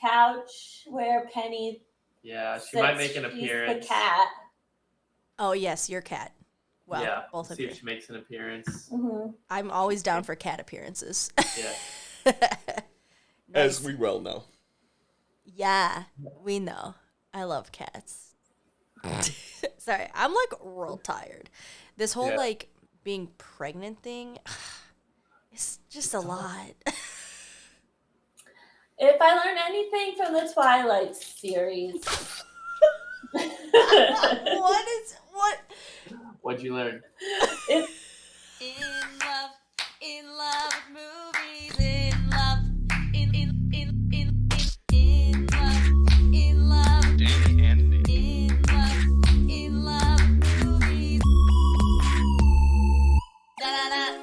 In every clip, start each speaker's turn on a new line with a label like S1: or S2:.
S1: couch where Penny
S2: she might make an appearance.
S1: The cat.
S3: Oh, yes, your cat. Well,
S2: yeah,
S3: both of
S2: see
S3: you.
S2: if she makes an appearance.
S1: Mm-hmm.
S3: I'm always down for cat appearances.
S2: Yeah.
S3: Nice.
S4: As we well know.
S3: Yeah, we know. I love cats. Sorry, I'm like real tired. This whole like being pregnant thing, it's just a lot.
S1: If I learn anything from the Twilight series.
S2: What'd you learn?
S3: In love with movies, in love, in love,
S4: Dani and Nic.
S3: in love with movies. Da-da-da.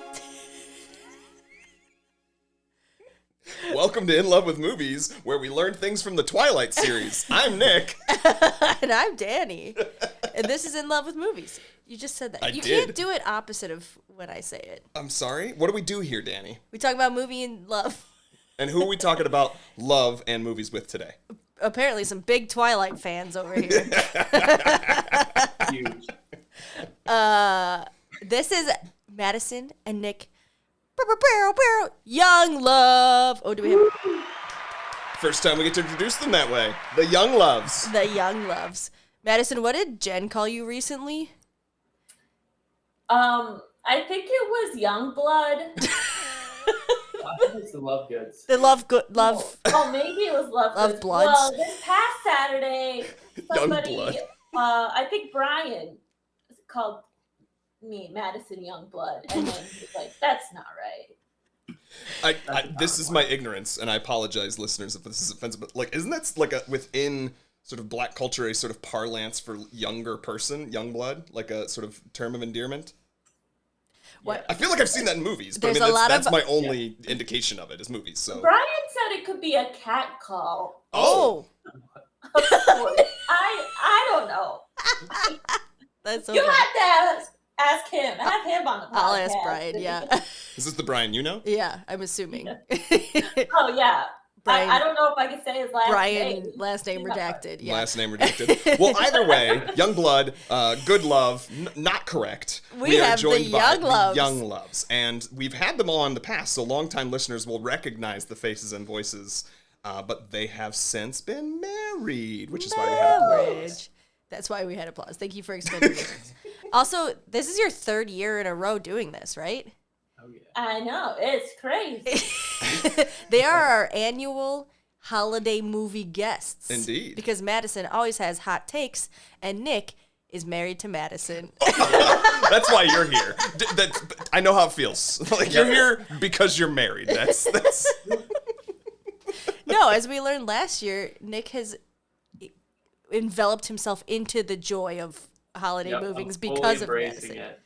S4: Welcome to In Love with Movies, where we learn things from the Twilight series. I'm Nick.
S3: And I'm Dani. And this is In Love with Movies. You just said that. You can't do it opposite of when I say it.
S4: I'm sorry? What do we do here, Dani?
S3: We talk about movie and love.
S4: And who are we talking about love and movies with today?
S3: Apparently some big Twilight fans over here.
S2: Huge.
S3: This is Madisson and Nic. Younglove. Oh, do we have...
S4: First time we get to introduce them that way. The Youngloves.
S3: The Youngloves. Madisson, what did Jen call you recently?
S1: I think it was Youngblood.
S2: I think it's the Love Goods.
S3: The love.
S1: Oh, maybe it was Love
S3: Bloods.
S1: Well, this past Saturday, somebody,
S4: Youngblood.
S1: I think Brian called me Madisson Youngblood, and then he was like, "That's not right."
S4: This is my ignorance, and I apologize, listeners, if this is offensive, but like, isn't that like within sort of black culture a sort of parlance for younger person, young blood, like a sort of term of endearment?
S3: What?
S4: I feel like I've seen that in movies, but
S3: There's
S4: I mean,
S3: a lot
S4: that's
S3: of-
S4: my only indication of it is movies. So
S1: Brian said it could be a cat call.
S3: Oh.
S1: I don't know.
S3: That's so
S1: You
S3: funny.
S1: have to ask him. Have him on the podcast.
S3: I'll ask Brian, yeah.
S4: is this the Brian you know?
S3: Yeah, I'm assuming.
S1: Oh, yeah.
S3: Brian,
S1: I don't know if I can say his last name.
S3: Brian, last name redacted. Yeah.
S4: Last name redacted. Well, either way, young blood, good love, not correct.
S3: We
S4: are
S3: have
S4: joined
S3: the
S4: by
S3: Youngloves.
S4: the Youngloves, and we've had them all in the past, so longtime listeners will recognize the faces and voices. But they have since been married, which is why we had applause.
S3: That's why we had applause. Thank you for explaining this. Also, this is your third year in a row doing this, right?
S2: Oh, yeah.
S1: I know. It's crazy.
S3: They are our annual holiday movie guests.
S4: Indeed.
S3: Because Madisson always has hot takes, and Nic is married to Madisson.
S4: That's why you're here. I know how it feels. Like, you're here because you're married. That's.
S3: No, as we learned last year, Nic has enveloped himself into the joy of holiday movies
S2: I'm
S3: because
S2: fully
S3: of
S2: embracing
S3: Madisson.
S2: it.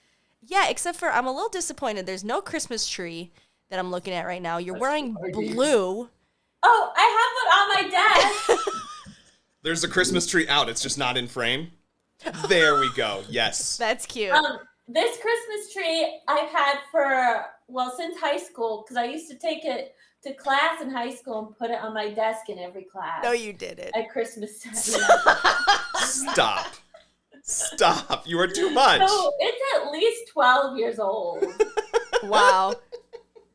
S3: Yeah, except for I'm a little disappointed. There's no Christmas tree that I'm looking at right now. You're
S2: That's
S3: wearing
S2: funny.
S3: blue.
S1: Oh, I have it on my desk.
S4: There's a Christmas tree out. It's just not in frame. There we go. Yes.
S3: That's cute.
S1: This Christmas tree I've had since high school, because I used to take it to class in high school and put it on my desk in every class.
S3: No, you didn't.
S1: At Christmas time.
S4: Stop. You are too much.
S1: So it's at least 12 years old.
S3: Wow.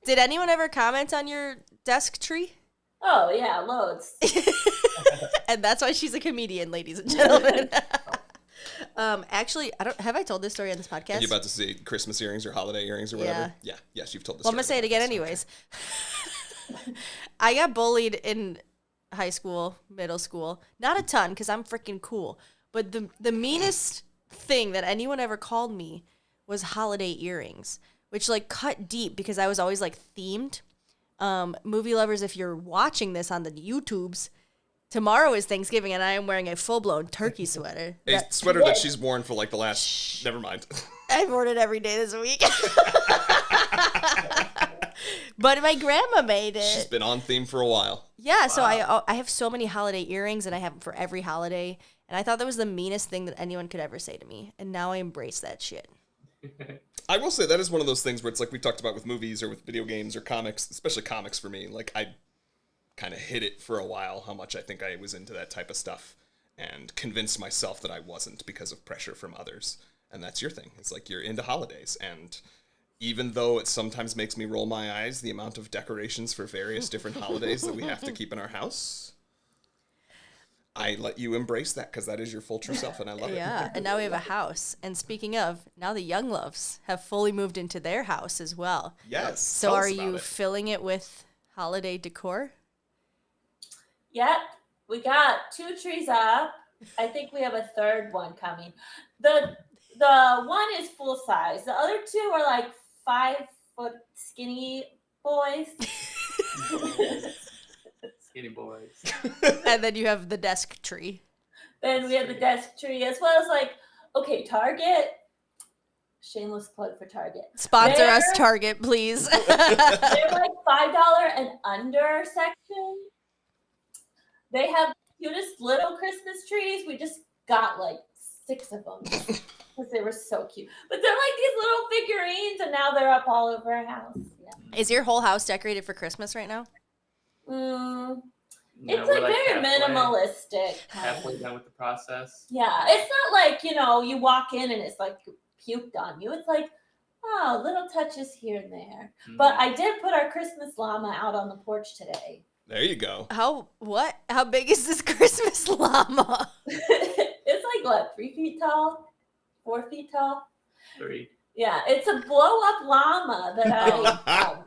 S3: Did anyone ever comment on your desk tree?
S1: Oh, yeah, loads.
S3: And that's why she's a comedian, ladies and gentlemen. Actually, have I told this story on this podcast?
S4: Are you about to say Christmas earrings or holiday earrings or whatever? Yeah. Yes, you've told this
S3: Well, I'm going to say it again anyways. I got bullied in high school, middle school. Not a ton, because I'm freaking cool. But the meanest thing that anyone ever called me was holiday earrings, which, like, cut deep because I was always, like, themed. Movie lovers, if you're watching this on the YouTubes, tomorrow is Thanksgiving, and I am wearing a full-blown turkey sweater.
S4: A sweater that she's worn for, like, the last... Never mind.
S3: I've worn it every day this week. But my grandma made it.
S4: She's been on theme for a while.
S3: Yeah, so I have so many holiday earrings, and I have them for every holiday. And I thought that was the meanest thing that anyone could ever say to me. And now I embrace that shit.
S4: I will say that is one of those things where it's like we talked about with movies or with video games or comics, especially comics for me. Like, kind of hid it for a while, how much I think I was into that type of stuff, and convinced myself that I wasn't because of pressure from others. And that's your thing. It's like you're into holidays, and even though it sometimes makes me roll my eyes, the amount of decorations for various different holidays that we have to keep in our house, I let you embrace that because that is your full true self, and I love it.
S3: Yeah, and now we have a house. And speaking of, now the Youngloves have fully moved into their house as well.
S4: Yes.
S3: So
S4: tell us
S3: are
S4: about
S3: you
S4: it.
S3: filling it with holiday decor?
S1: Yep, we got 2 trees up. I think we have a third one coming. The one is full size. The other 2 are like 5-foot skinny boys.
S2: Skinny boys.
S3: And then you have the desk tree.
S1: Then we have the desk tree as well as like, okay, Target. Shameless plug for Target.
S3: Sponsor us,
S1: They're-
S3: Target, please.
S1: They're like $5 and under section. They have the cutest little Christmas trees. We just got like 6 of them because they were so cute. But they're like these little figurines, and now they're up all over our house. Yeah.
S3: Is your whole house decorated for Christmas right now?
S1: Mm,
S2: No,
S1: it's
S2: we're
S1: like very
S2: halfway-
S1: minimalistic.
S2: Halfway done with the process.
S1: Yeah, it's not like, you walk in and it's like puked on you. It's like, oh, little touches here and there. But I did put our Christmas llama out on the porch today.
S4: There you go.
S3: How big is this Christmas llama?
S1: It's like, what, 3 feet tall? 4 feet tall?
S2: 3.
S1: Yeah, it's a blow-up llama that I,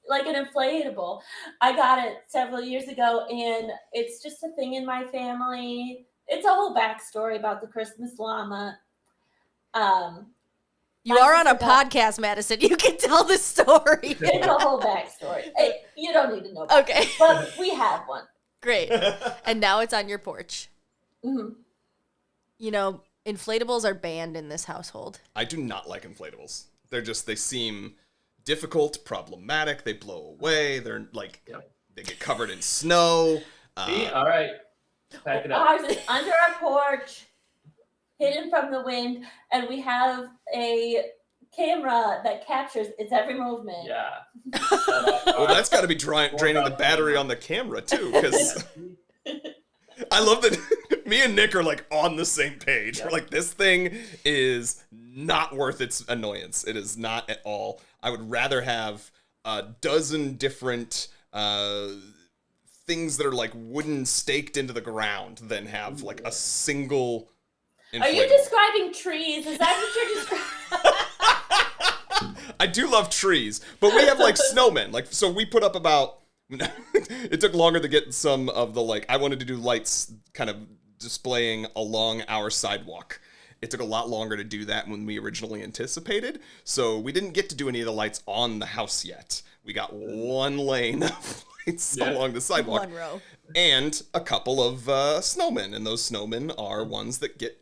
S1: like an inflatable. I got it several years ago, and it's just a thing in my family. It's a whole backstory about the Christmas llama.
S3: You
S1: My
S3: are on a
S1: sister got-
S3: podcast, Madison. You can tell the story.
S1: It's a whole backstory. You don't need to know about it.
S3: Okay,
S1: But we have one.
S3: great. And now it's on your porch.
S1: Mhm.
S3: You know, inflatables are banned in this household.
S4: I do not like inflatables. They seem difficult, problematic, they blow away, they're like,
S2: Yep.
S4: they get covered in snow.
S2: See? All right. Pack it up.
S1: Ours is under our porch, hidden from the wind, and we have a camera that captures its every movement.
S2: Yeah.
S4: Well, that's got to be draining the battery on the camera, too, because I love that me and Nick are like on the same page. We're like, this thing is not worth its annoyance. It is not at all. I would rather have a dozen different things that are like wooden staked into the ground than have like a single inflatable.
S1: Are you describing trees? Is that what you're describing?
S4: I do love trees, but we have like snowmen. Like, so we put up about. It took longer to get some of the I wanted to do lights kind of displaying along our sidewalk. It took a lot longer to do that when we originally anticipated, so we didn't get to do any of the lights on the house yet. We got one lane of lights along the sidewalk.
S3: One row.
S4: And a couple of snowmen, and those snowmen are ones that get,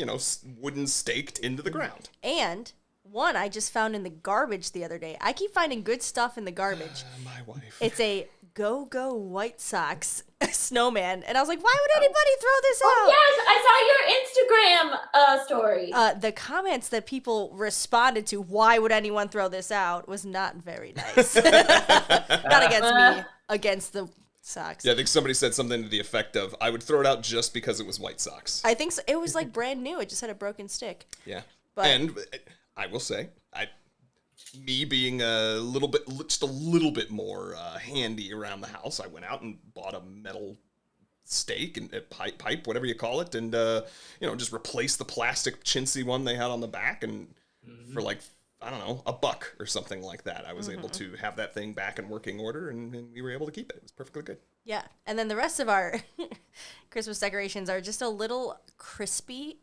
S4: wooden staked into the ground.
S3: And one I just found in the garbage the other day. I keep finding good stuff in the garbage.
S4: My wife.
S3: It's a Go White Sox snowman. And I was like, why would anybody throw this out?
S1: Yes, I saw your Instagram story.
S3: The comments that people responded to, why would anyone throw this out, was not very nice. Not against me, against the Sox.
S4: Yeah, I think somebody said something to the effect of, I would throw it out just because it was White Sox.
S3: I think so. It was like brand new. It just had a broken stick.
S4: Yeah.
S3: But-
S4: And I will say, me being just a little bit more handy around the house, I went out and bought a metal stake and a pipe, whatever you call it, and just replaced the plastic chintzy one they had on the back, and for like, I don't know, $1 or something like that, I was able to have that thing back in working order, and we were able to keep it. It was perfectly good.
S3: Yeah. And then the rest of our Christmas decorations are just a little crispy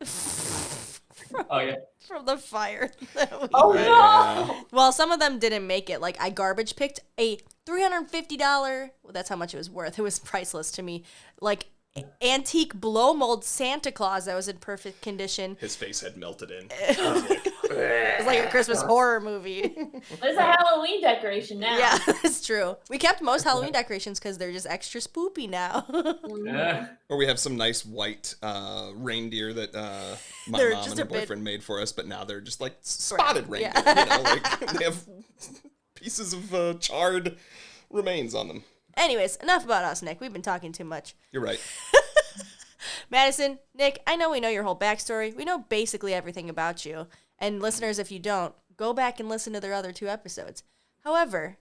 S2: Oh, yeah.
S3: from the fire. that we
S1: Oh,
S3: did.
S1: no.
S3: Well, some of them didn't make it. Like, I garbage picked a $350, well, that's how much it was worth. It was priceless to me. Like, antique blow mold Santa Claus that was in perfect condition.
S4: His face had melted in.
S3: It was like a Christmas horror movie.
S1: There's a Halloween decoration now.
S3: Yeah, that's true. We kept most Halloween decorations because they're just extra spoopy now.
S2: Yeah.
S4: Or we have some nice white reindeer that my
S3: They're
S4: mom
S3: just
S4: and her
S3: a bit
S4: boyfriend made for us, but now they're just like spotted
S3: Brown,
S4: reindeer.
S3: yeah.
S4: Like they have pieces of charred remains on them.
S3: Anyways, enough about us, Nick. We've been talking too much.
S4: You're right.
S3: Madison, Nick, I know we know your whole backstory. We know basically everything about you. And listeners, if you don't, go back and listen to their other 2 episodes. However,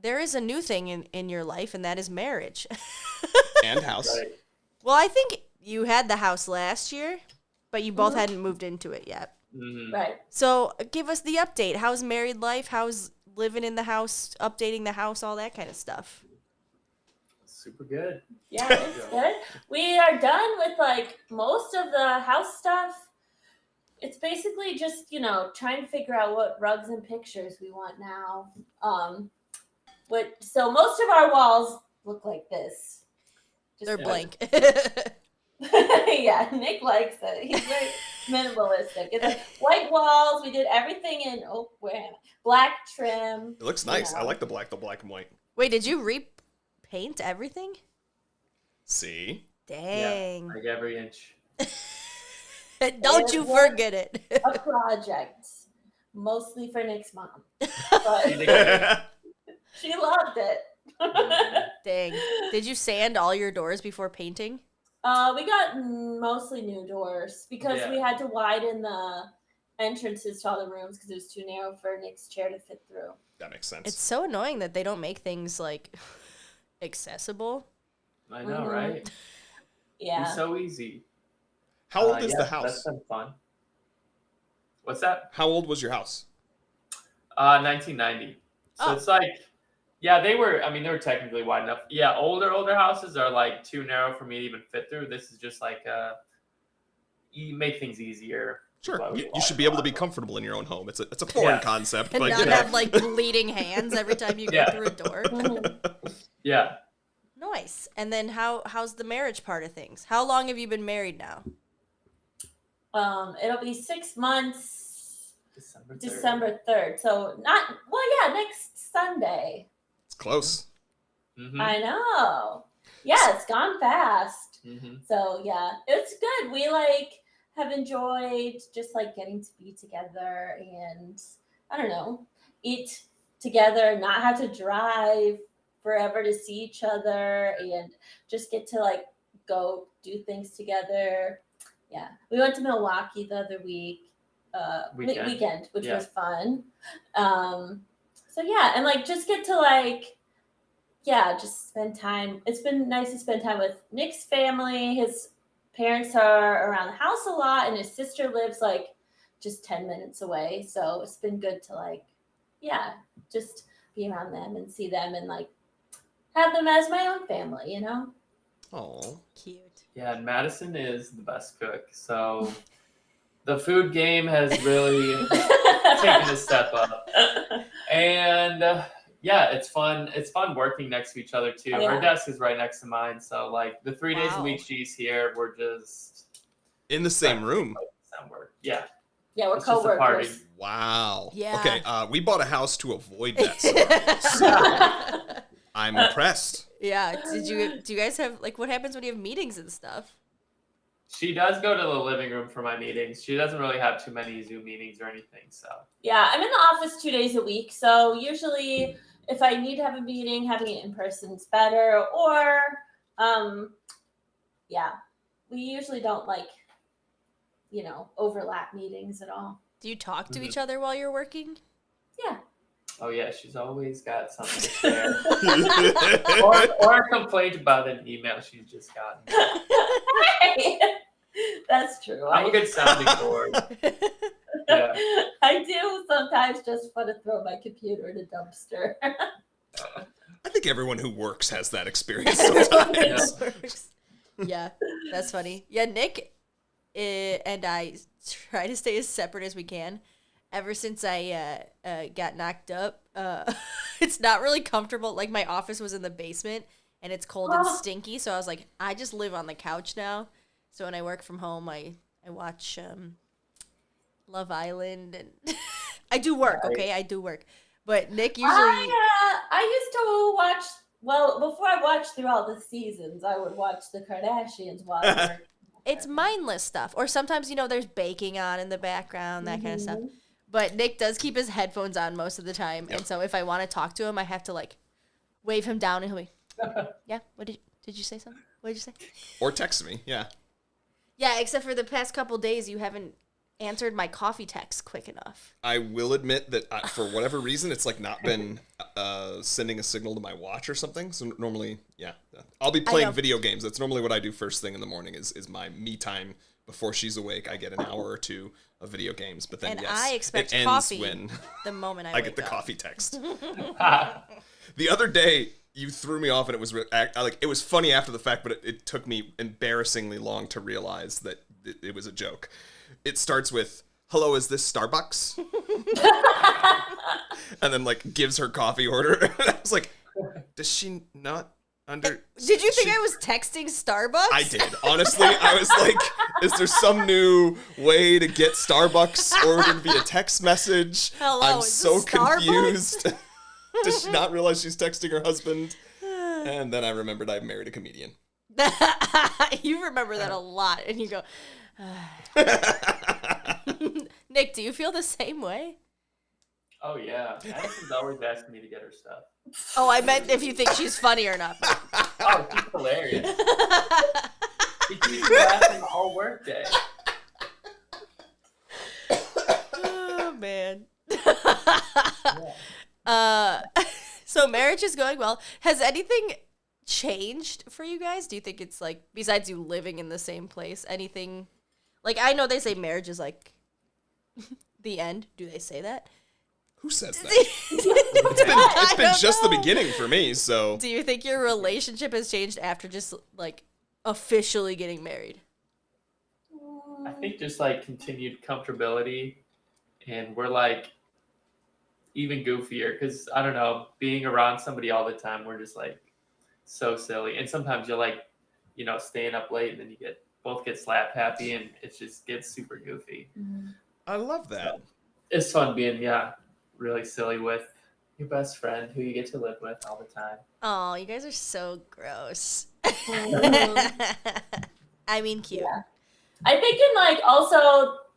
S3: there is a new thing in your life, and that is marriage.
S4: And house.
S2: Right.
S3: Well, I think you had the house last year, but you both hadn't moved into it yet.
S2: Mhm.
S1: Right.
S3: So give us the update. How's married life? How's living in the house, updating the house, all that kind of stuff?
S2: Super good.
S1: Yeah, it's good. We are done with like most of the house stuff. It's basically just, trying to figure out what rugs and pictures we want now. So most of our walls look like this.
S3: They're blank.
S1: Yeah, Nick likes it. He's very minimalistic. It's like white walls. We did everything in black trim.
S4: It looks nice. I like the black and white.
S3: Wait, did you repaint everything?
S4: See?
S3: Dang.
S2: Yeah, like every inch.
S3: Don't you forget it.
S1: A project, mostly for Nick's mom. But she loved it.
S3: Dang. Did you sand all your doors before painting?
S1: We got mostly new doors because we had to widen the entrances to all the rooms because it was too narrow for Nick's chair to fit through.
S4: That makes sense.
S3: It's so annoying that they don't make things like accessible.
S2: I know, right?
S1: Yeah.
S2: It's so easy.
S4: How old is the
S2: That's
S4: house?
S2: been fun. What's that?
S4: How old was your house?
S2: 1990. So it's like, they were technically wide enough. Yeah, older houses are like too narrow for me to even fit through. This is just like, you make things easier.
S4: Sure. You should be able to be comfortable in your own home. It's a foreign concept.
S3: And
S4: but,
S3: not have like bleeding hands every time you go through a door.
S2: Yeah.
S3: Nice. And then how's the marriage part of things? How long have you been married now?
S1: It'll be 6 months,
S2: December 3rd.
S1: December 3rd. So next Sunday.
S4: It's close.
S2: Mm-hmm.
S1: I know. Yeah, it's gone fast.
S2: Mm-hmm.
S1: So yeah, it's good. We have enjoyed just getting to be together and I don't know, eat together, not have to drive forever to see each other and just get to go do things together. Yeah. We went to Milwaukee the other weekend, which was fun. So yeah, and just get to just spend time. It's been nice to spend time with Nick's family. His parents are around the house a lot, and his sister lives just 10 minutes away. So it's been good to just be around them and see them and have them as my own family,
S4: Oh,
S3: cute.
S2: Yeah, and Madison is the best cook. So the food game has really taken a step up. And it's fun. It's fun working next to each other too.
S1: Oh, yeah.
S2: Her desk is right next to mine. So the 3 days a
S3: Wow.
S2: week she's here, we're just
S4: in the same room.
S2: somewhere. Yeah.
S1: Yeah, we're
S2: It's just a party.
S1: coworkers.
S4: Wow.
S3: Yeah.
S4: Okay, we bought a house to avoid that scenario, so I'm impressed.
S3: Yeah. Do you guys have what happens when you have meetings and stuff?
S2: She does go to the living room for my meetings. She doesn't really have too many Zoom meetings or anything. So
S1: Yeah, I'm in the office 2 days a week. So usually if I need to have a meeting, having it in person is better. Or, we usually don't overlap meetings at all.
S3: Do you talk to each other while you're working?
S1: Yeah.
S2: oh yeah, she's always got something to share. or a complaint about an email she's just gotten.
S1: That's true.
S2: I'm a good sounding board. Yeah.
S1: I do sometimes just want to throw my computer in a dumpster.
S4: I think everyone who works has that experience sometimes.
S3: Yeah, that's funny. Yeah, Nick and I try to stay as separate as we can. Ever since I got knocked up, it's not really comfortable. My office was in the basement, and it's cold and stinky, so I was like, I just live on the couch now. So when I work from home, I watch Love Island, and I do work, okay? I do work. But Nick usually...
S1: I used to watch... Well, before I watched through all the seasons, I would watch the Kardashians while I worked.
S3: It's mindless stuff. Or sometimes, there's baking on in the background, that kind of stuff. But Nick does keep his headphones on most of the time.
S4: Yep.
S3: And so if I want to talk to him, I have to, wave him down, and he'll be, Yeah. What did you say something? What did you say?
S4: Or text me, yeah.
S3: Yeah, except for the past couple days, you haven't answered my coffee text quick enough.
S4: I will admit that for whatever reason, it's like not been sending a signal to my watch or something. So normally, yeah, I'll be playing video games. That's normally what I do first thing in the morning is my me time before she's awake. I get an hour or two of video games, but then
S3: And
S4: yes,
S3: I expect
S4: it ends
S3: coffee
S4: when
S3: the moment
S4: I
S3: wake
S4: get the
S3: up.
S4: coffee text. The other day, you threw me off, and it was like it was funny after the fact, but it took me embarrassingly long to realize that it was a joke. It starts with, "Hello, is this Starbucks?" And then like gives her coffee order. I was like, does she not under?
S3: Did you think I was texting Starbucks?
S4: I did. Honestly, I was like, is there some new way to get Starbucks ordered via text message?
S3: Hello,
S4: I'm
S3: is
S4: so
S3: this Starbucks?
S4: confused. Does she not realize she's texting her husband? And then I remembered I married a comedian.
S3: You remember that a lot, and you go, Nick, do you feel the same way?
S2: Oh yeah, Madison's always asking me to get her stuff.
S3: Oh, I meant if you think she's funny or not.
S2: Oh, she's hilarious. She keeps me laughing the whole workday.
S3: Oh man.
S2: Yeah.
S3: So marriage is going well. Has anything changed for you guys? Do you think it's like, besides you living in the same place, anything like, I know they say marriage is like the end. Do they say that?
S4: Who says that?
S3: It's
S4: It's been just the beginning for me, so.
S3: Do you think your relationship has changed after just like officially getting married?
S2: I think just like continued comfortability, and we're like even goofier because I don't know, being around somebody all the time, we're just like so silly, and sometimes you're like, staying up late, and then you both get slap happy, and it just gets super goofy.
S4: I love that.
S2: So, it's fun being really silly with your best friend who you get to live with all the time.
S3: Oh, you guys are so gross.
S1: Mhm.
S3: I mean, cute.
S1: Yeah. I think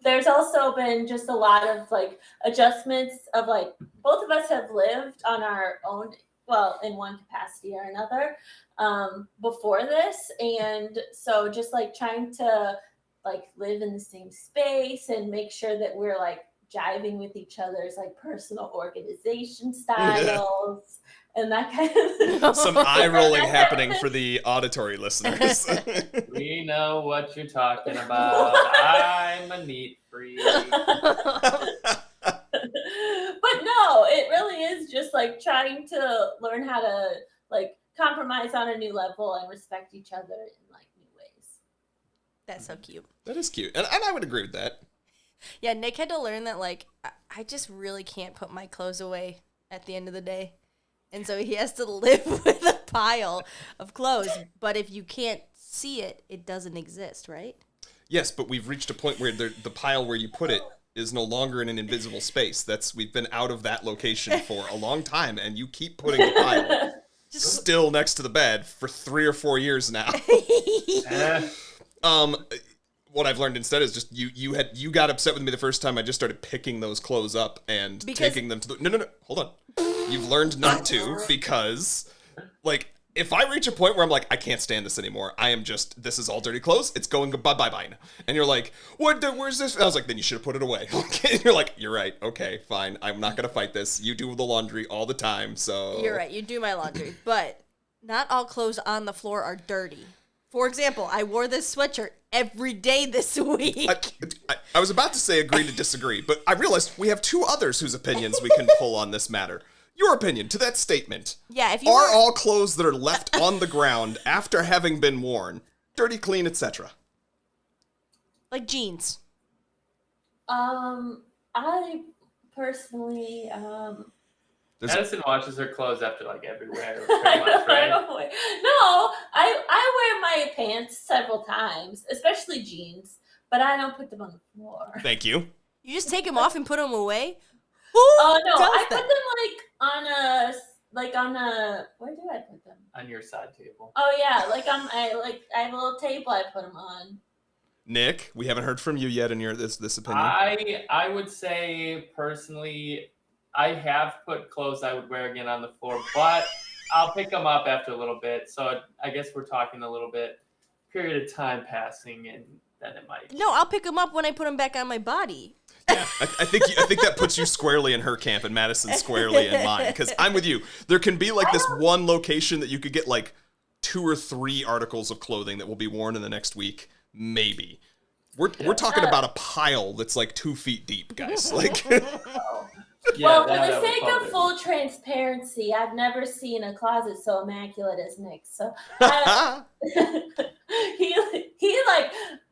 S1: there's also been just a lot of like adjustments of like both of us have lived on our own, well, in one capacity or another, before this, and so just like trying to like live in the same space and make sure that we're like jiving with each other's like personal organization styles and that kind of thing.
S4: Some eye rolling happening for the auditory listeners.
S2: We know what you're talking about. I'm a neat freak.
S1: But no, it really is just like trying to learn how to like compromise on a new level and respect each other in like new ways.
S3: That's so cute.
S4: That is cute. And I would agree with that.
S3: Yeah, Nick had to learn that, like, I just really can't put my clothes away at the end of the day. And so he has to live with a pile of clothes. But if you can't see it, it doesn't exist, right?
S4: Yes, but we've reached a point where the pile where you put it is no longer in an invisible space. We've been out of that location for a long time, and you keep putting the pile still next to the bed for 3 or 4 years now. What I've learned instead is just you got upset with me the first time I just started picking those clothes up and taking them to the no, hold on. You've learned not to, because like if I reach a point where I'm like, I can't stand this anymore, this is all dirty clothes, it's going bye-bye now. And you're like, where's this? And I was like, then you should have put it away. And you're like, you're right, okay, fine, I'm not gonna fight this. You do the laundry all the time, so.
S3: You're right, you do my laundry. But not all clothes on the floor are dirty. For example, I wore this sweatshirt every day this week.
S4: I was about to say agree to disagree, but I realized we have 2 others whose opinions we can pull on this matter. Your opinion to that statement.
S3: Yeah, if you
S4: are all clothes that are left on the ground after having been worn dirty, clean, etc.?
S3: Like jeans.
S1: I personally,
S2: Madisson washes her clothes after like everywhere, pretty much, right?
S1: I wear my pants several times, especially jeans, but I don't put them on the floor.
S4: Thank you.
S3: You just take them off and put them away?
S1: Oh no,
S3: does
S1: I put
S3: that?
S1: them on a where do I put them?
S2: On your side table.
S1: Oh yeah, I have a little table I put them on.
S4: Nick, we haven't heard from you yet in your this opinion.
S2: I would say personally, I have put clothes I would wear again on the floor, but I'll pick them up after a little bit. So I guess we're talking a little bit period of time passing, and then it might.
S3: No, I'll pick them up when I put them back on my body.
S4: Yeah, I think that puts you squarely in her camp and Madison squarely in mine. Because I'm with you. There can be like this one location that you could get like 2 or 3 articles of clothing that will be worn in the next week, maybe. We're talking about a pile that's like 2 feet deep, guys. Like,
S1: Well, for the sake of full transparency, I've never seen a closet so immaculate as Nick's. So he like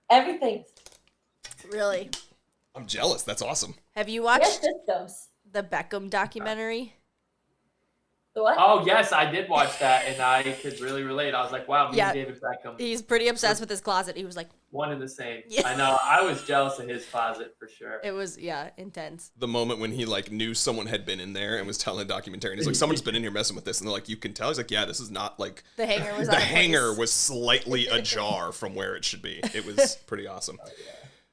S1: everything.
S3: Really?
S4: I'm jealous. That's awesome.
S3: Have you
S1: Yes,
S3: watched
S1: systems.
S3: the Beckham documentary?
S1: The what?
S2: Oh yes, I did watch that, and I could really relate. I was like, wow, me
S3: Yeah.
S2: and David Beckham,
S3: He's pretty obsessed with his closet. He was like,
S2: one and the same.
S3: Yeah.
S2: I know. I was jealous of his closet for sure.
S3: it was, yeah, intense.
S4: The moment when he like knew someone had been in there and was telling a documentary, and he's like, someone's been in here messing with this, and they're like, you can tell. He's like, yeah, this is not like
S3: The hanger was
S4: the
S3: out of
S4: hanger
S3: place.
S4: was slightly ajar from where it should be. It was pretty awesome.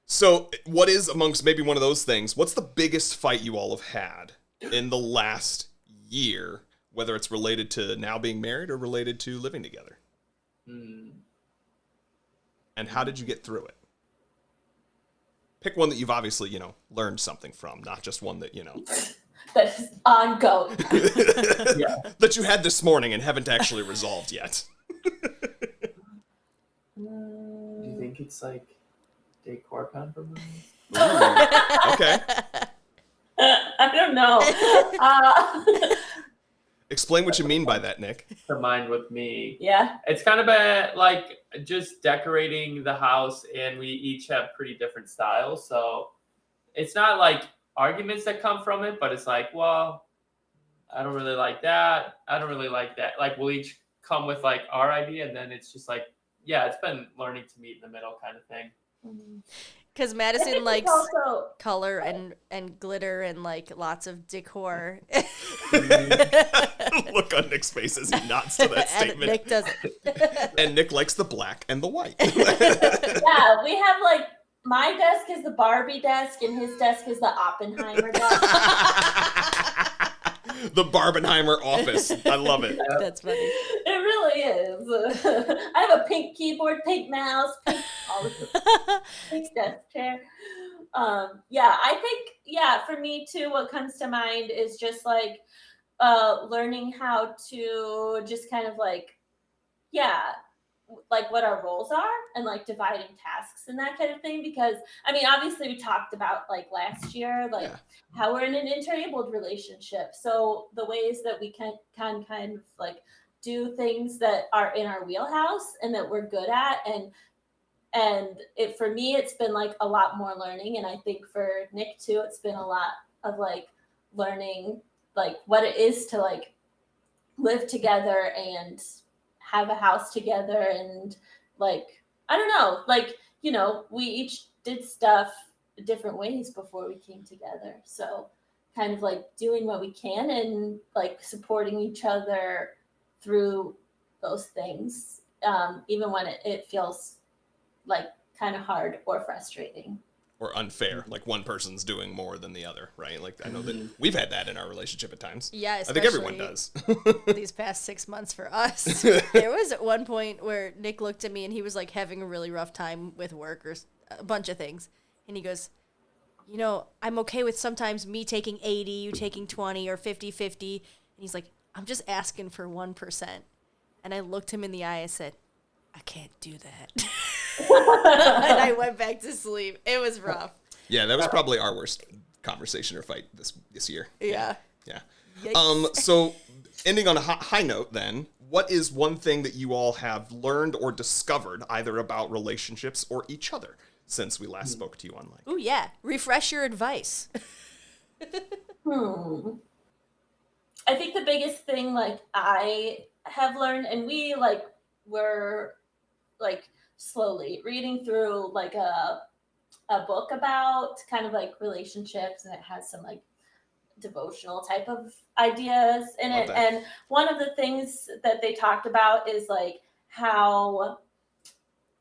S4: So, what is amongst maybe one of those things? What's the biggest fight you all have had in the last year? Whether it's related to now being married or related to living together. And how did you get through it? Pick one that you've obviously, learned something from, not just one that,
S1: That is ongoing.
S4: that you had this morning and haven't actually resolved yet.
S2: Do you think it's like decor compromise?
S4: Okay.
S1: I don't know.
S4: Explain what you mean by that, Nick.
S2: Combined with me.
S1: Yeah.
S2: It's kind of like just decorating the house, and we each have pretty different styles. So it's not like arguments that come from it, but it's like, well, I don't really like that. I don't really like that. Like we'll each come with like our idea, and then it's just like, yeah, it's been learning to meet in the middle kind of thing.
S3: Because
S1: I
S3: Madison
S1: think
S3: likes
S1: it's also
S3: color and glitter and like lots of decor.
S4: Look on Nick's face as he nods to that
S3: And
S4: statement.
S3: Nick doesn't.
S4: And Nick likes the black and the white.
S1: yeah, we have like my desk is the Barbie desk and his desk is the Oppenheimer desk.
S4: The Barbenheimer office. I love it.
S3: That's funny.
S1: It really is. I have a pink keyboard, pink mouse, pink desk chair. I think for me too, what comes to mind is just like learning how to just kind of like what our roles are and like dividing tasks and that kind of thing, because I mean obviously we talked about like last year how we're in an interabled relationship, so the ways that we can kind of like do things that are in our wheelhouse and that we're good at, and it for me it's been like a lot more learning, and I think for Nick too it's been a lot of like learning like what it is to like live together and have a house together, and like I don't know, like we each did stuff different ways before we came together, so kind of like doing what we can and like supporting each other through those things, even when it feels like kind of hard or frustrating
S4: or unfair, like one person's doing more than the other, right? Like I know that we've had that in our relationship at times.
S3: Yeah,
S4: I think everyone does.
S3: These past 6 months for us. There was at one point where Nick looked at me and he was like having a really rough time with work or a bunch of things. And he goes, I'm okay with sometimes me taking 80, you taking 20 or 50-50. And he's like, I'm just asking for 1%. And I looked him in the eye and said, I can't do that. And I went back to sleep. It was rough.
S4: Yeah, that was probably our worst conversation or fight this year.
S3: Yeah.
S4: Yeah.
S3: Yikes.
S4: So ending on a high note then, what is one thing that you all have learned or discovered either about relationships or each other since we last spoke to you online?
S3: Ooh, yeah. Refresh your advice.
S1: I think the biggest thing like I have learned, and we like were like slowly reading through like a book about kind of like relationships, and it has some like devotional type of ideas in it. And one of the things that they talked about is like how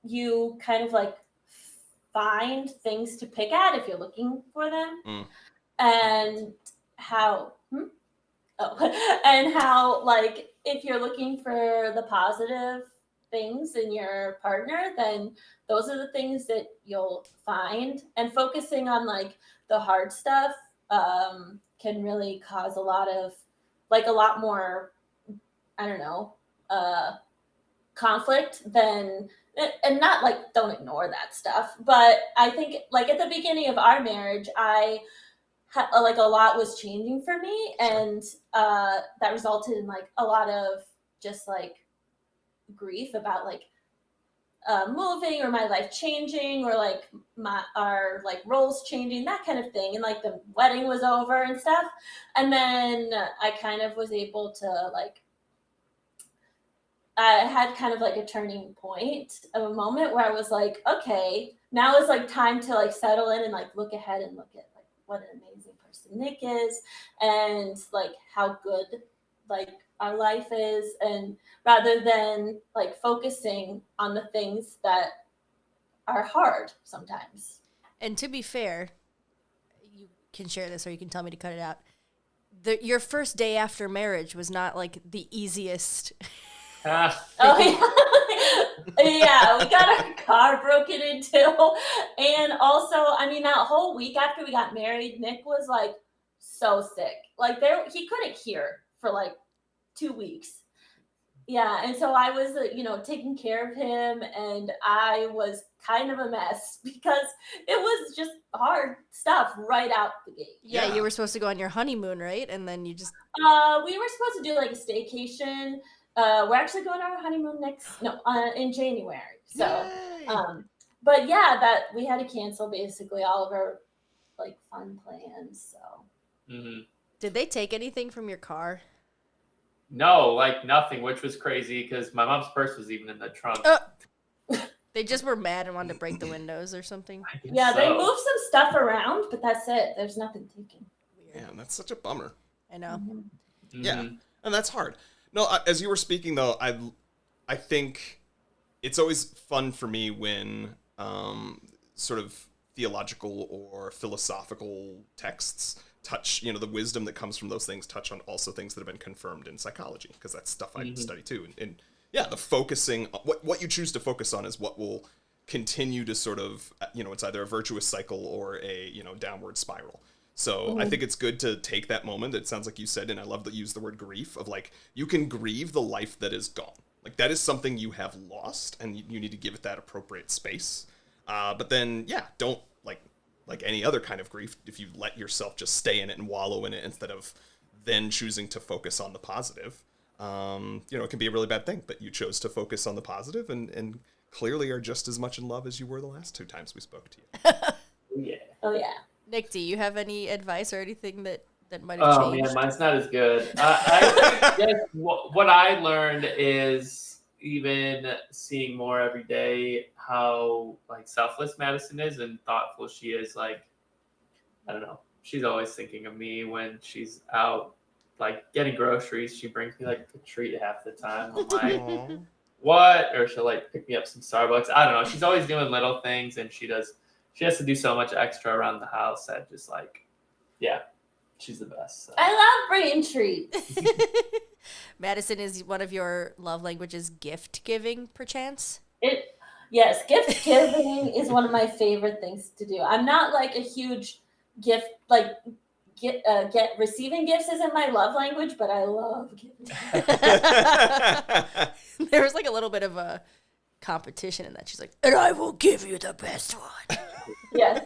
S1: you kind of like find things to pick at if you're looking for them, and how and how like if you're looking for the positive things in your partner, then those are the things that you'll find. And focusing on like the hard stuff can really cause a lot more, I don't know, conflict than, and not like don't ignore that stuff, but I think like at the beginning of our marriage, like a lot was changing for me, and that resulted in like a lot of just like grief about like moving or my life changing or like our like roles changing, that kind of thing. And like the wedding was over and stuff, and then I kind of was able to like, I had kind of like a turning point of a moment where I was like, okay, now is like time to like settle in and like look ahead and look at like what an amazing person Nick is, and like how good like our life is, and rather than like focusing on the things that are hard sometimes.
S3: And to be fair, you can share this or you can tell me to cut it out. Your first day after marriage was not like the easiest.
S1: Oh yeah. Yeah, we got our car broken into, and also, I mean, that whole week after we got married, Nick was like so sick. Like he couldn't hear for like 2 weeks. Yeah, and so I was, taking care of him, and I was kind of a mess because it was just hard stuff right out the gate.
S3: Yeah, you were supposed to go on your honeymoon, right? And then you just
S1: we were supposed to do like a staycation. We're actually going on our honeymoon in January. So, but yeah, that we had to cancel basically all of our like fun plans. So,
S3: Did they take anything from your car?
S2: No, like nothing, which was crazy because my mom's purse was even in the trunk.
S3: They just were mad and wanted to break the windows or something.
S1: Yeah, they moved some stuff around, but that's it. There's nothing taken.
S4: Yeah, and that's such a bummer.
S3: I know.
S4: Yeah, and that's hard. No, as you were speaking though, I think it's always fun for me when sort of theological or philosophical texts touch, the wisdom that comes from those things touch on also things that have been confirmed in psychology, because that's stuff I study too. And yeah, the focusing, what you choose to focus on is what will continue to sort of, it's either a virtuous cycle or a, downward spiral. So I think it's good to take that moment. It sounds like you said, and I love that you use the word grief, of like, you can grieve the life that is gone. Like that is something you have lost, and you need to give it that appropriate space. But then, yeah, don't like any other kind of grief, if you let yourself just stay in it and wallow in it instead of then choosing to focus on the positive, it can be a really bad thing. But you chose to focus on the positive and clearly are just as much in love as you were the last 2 times we spoke to you.
S2: Yeah.
S1: Oh yeah.
S3: Nick, do you have any advice or anything that might have changed?
S2: Oh man, mine's not as good. I guess what I learned is even seeing more every day how like selfless Madisson is and thoughtful she is. Like, I don't know, she's always thinking of me when she's out like getting groceries. She brings me like a treat half the time. I'm like, what? Or she'll like pick me up some Starbucks. I don't know. She's always doing little things, and she has to do so much extra around the house that just like, yeah, she's the best. So.
S1: I love bringing treats.
S3: Madisson, is one of your love languages gift giving, perchance?
S1: Yes, gift giving is one of my favorite things to do. I'm not like a huge gift, like receiving gifts isn't my love language, but I love giving.
S3: There was like a little bit of a competition in that. She's like, and I will give you the best one.
S1: Yes.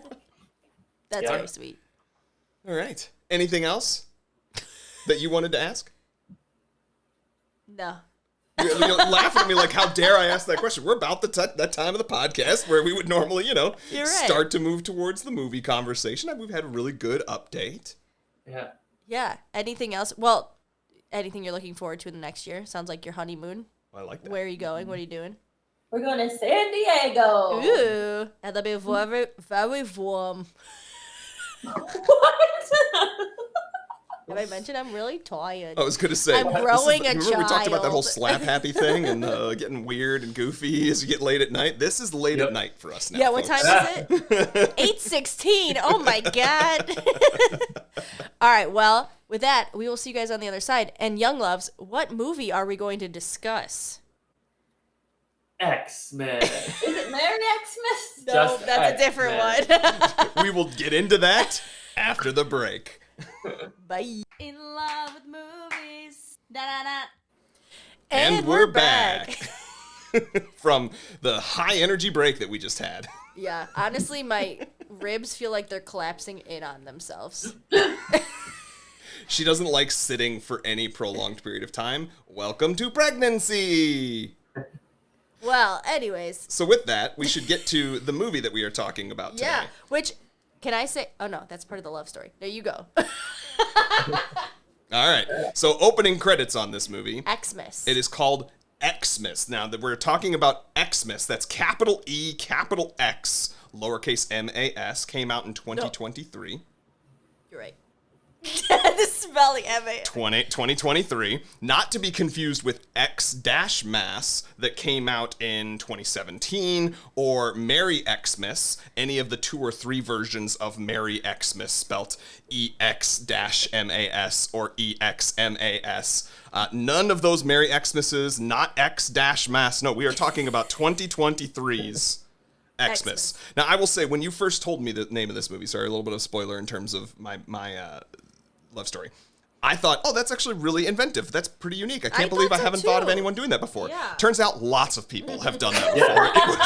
S3: That's very sweet.
S4: All right. Anything else that you wanted to ask?
S3: No.
S4: You're laughing at me like, how dare I ask that question? We're about that time of the podcast where we would normally, start to move towards the movie conversation. We've had a really good update.
S2: Yeah.
S3: Yeah. Anything else? Well, anything you're looking forward to in the next year? Sounds like your honeymoon.
S4: I like that.
S3: Where are you going? What are you doing?
S1: We're going to San Diego.
S3: Ooh. That'll be very, very warm.
S1: What?
S3: Did I mention I'm really tired?
S4: I was going to say,
S3: I'm growing a
S4: remember we talked about that whole
S3: child.
S4: slap happy thing and getting weird and goofy as you get late at night? This is late at night for us now.
S3: Yeah, what
S4: folks.
S3: time is it? 8:16. Oh my God. All right, well, with that, we will see you guys on the other side. And Youngloves, what movie are we going to discuss?
S2: EXmas.
S1: Is it Merry Xmas?
S3: No,
S2: Just
S3: that's a different
S2: X-Men.
S3: one.
S4: We will get into that after the break.
S3: Bye. In love with movies. Da-da-da.
S4: And we're back. From the high energy break that we just had.
S3: Yeah, honestly, my ribs feel like they're collapsing in on themselves.
S4: She doesn't like sitting for any prolonged period of time. Welcome to pregnancy.
S3: Well, anyways.
S4: So with that, we should get to the movie that we are talking about today.
S3: Yeah, which, can I say, oh no, that's part of the love story. There you go.
S4: All right. So opening credits on this movie.
S3: EXmas.
S4: It is called EXmas. Now that we're talking about EXmas, that's capital E, capital X, lowercase M-A-S, came out in 2023.
S3: You're right. The spelling M-A.
S4: 2023, not to be confused with EXmas that came out in 2017, or Merry Xmas, any of the 2 or 3 versions of Merry Xmas spelt EX-MAS or EXMAS. None of those Merry Xmases, not X-Mas. No, we are talking about 2023's EXmas. Now, I will say, when you first told me the name of this movie, sorry, a little bit of spoiler in terms of my love story, I thought, oh, that's actually really inventive. That's pretty unique. I can't believe I haven't thought of anyone doing that before.
S3: Yeah.
S4: Turns out lots of people have done that before. It was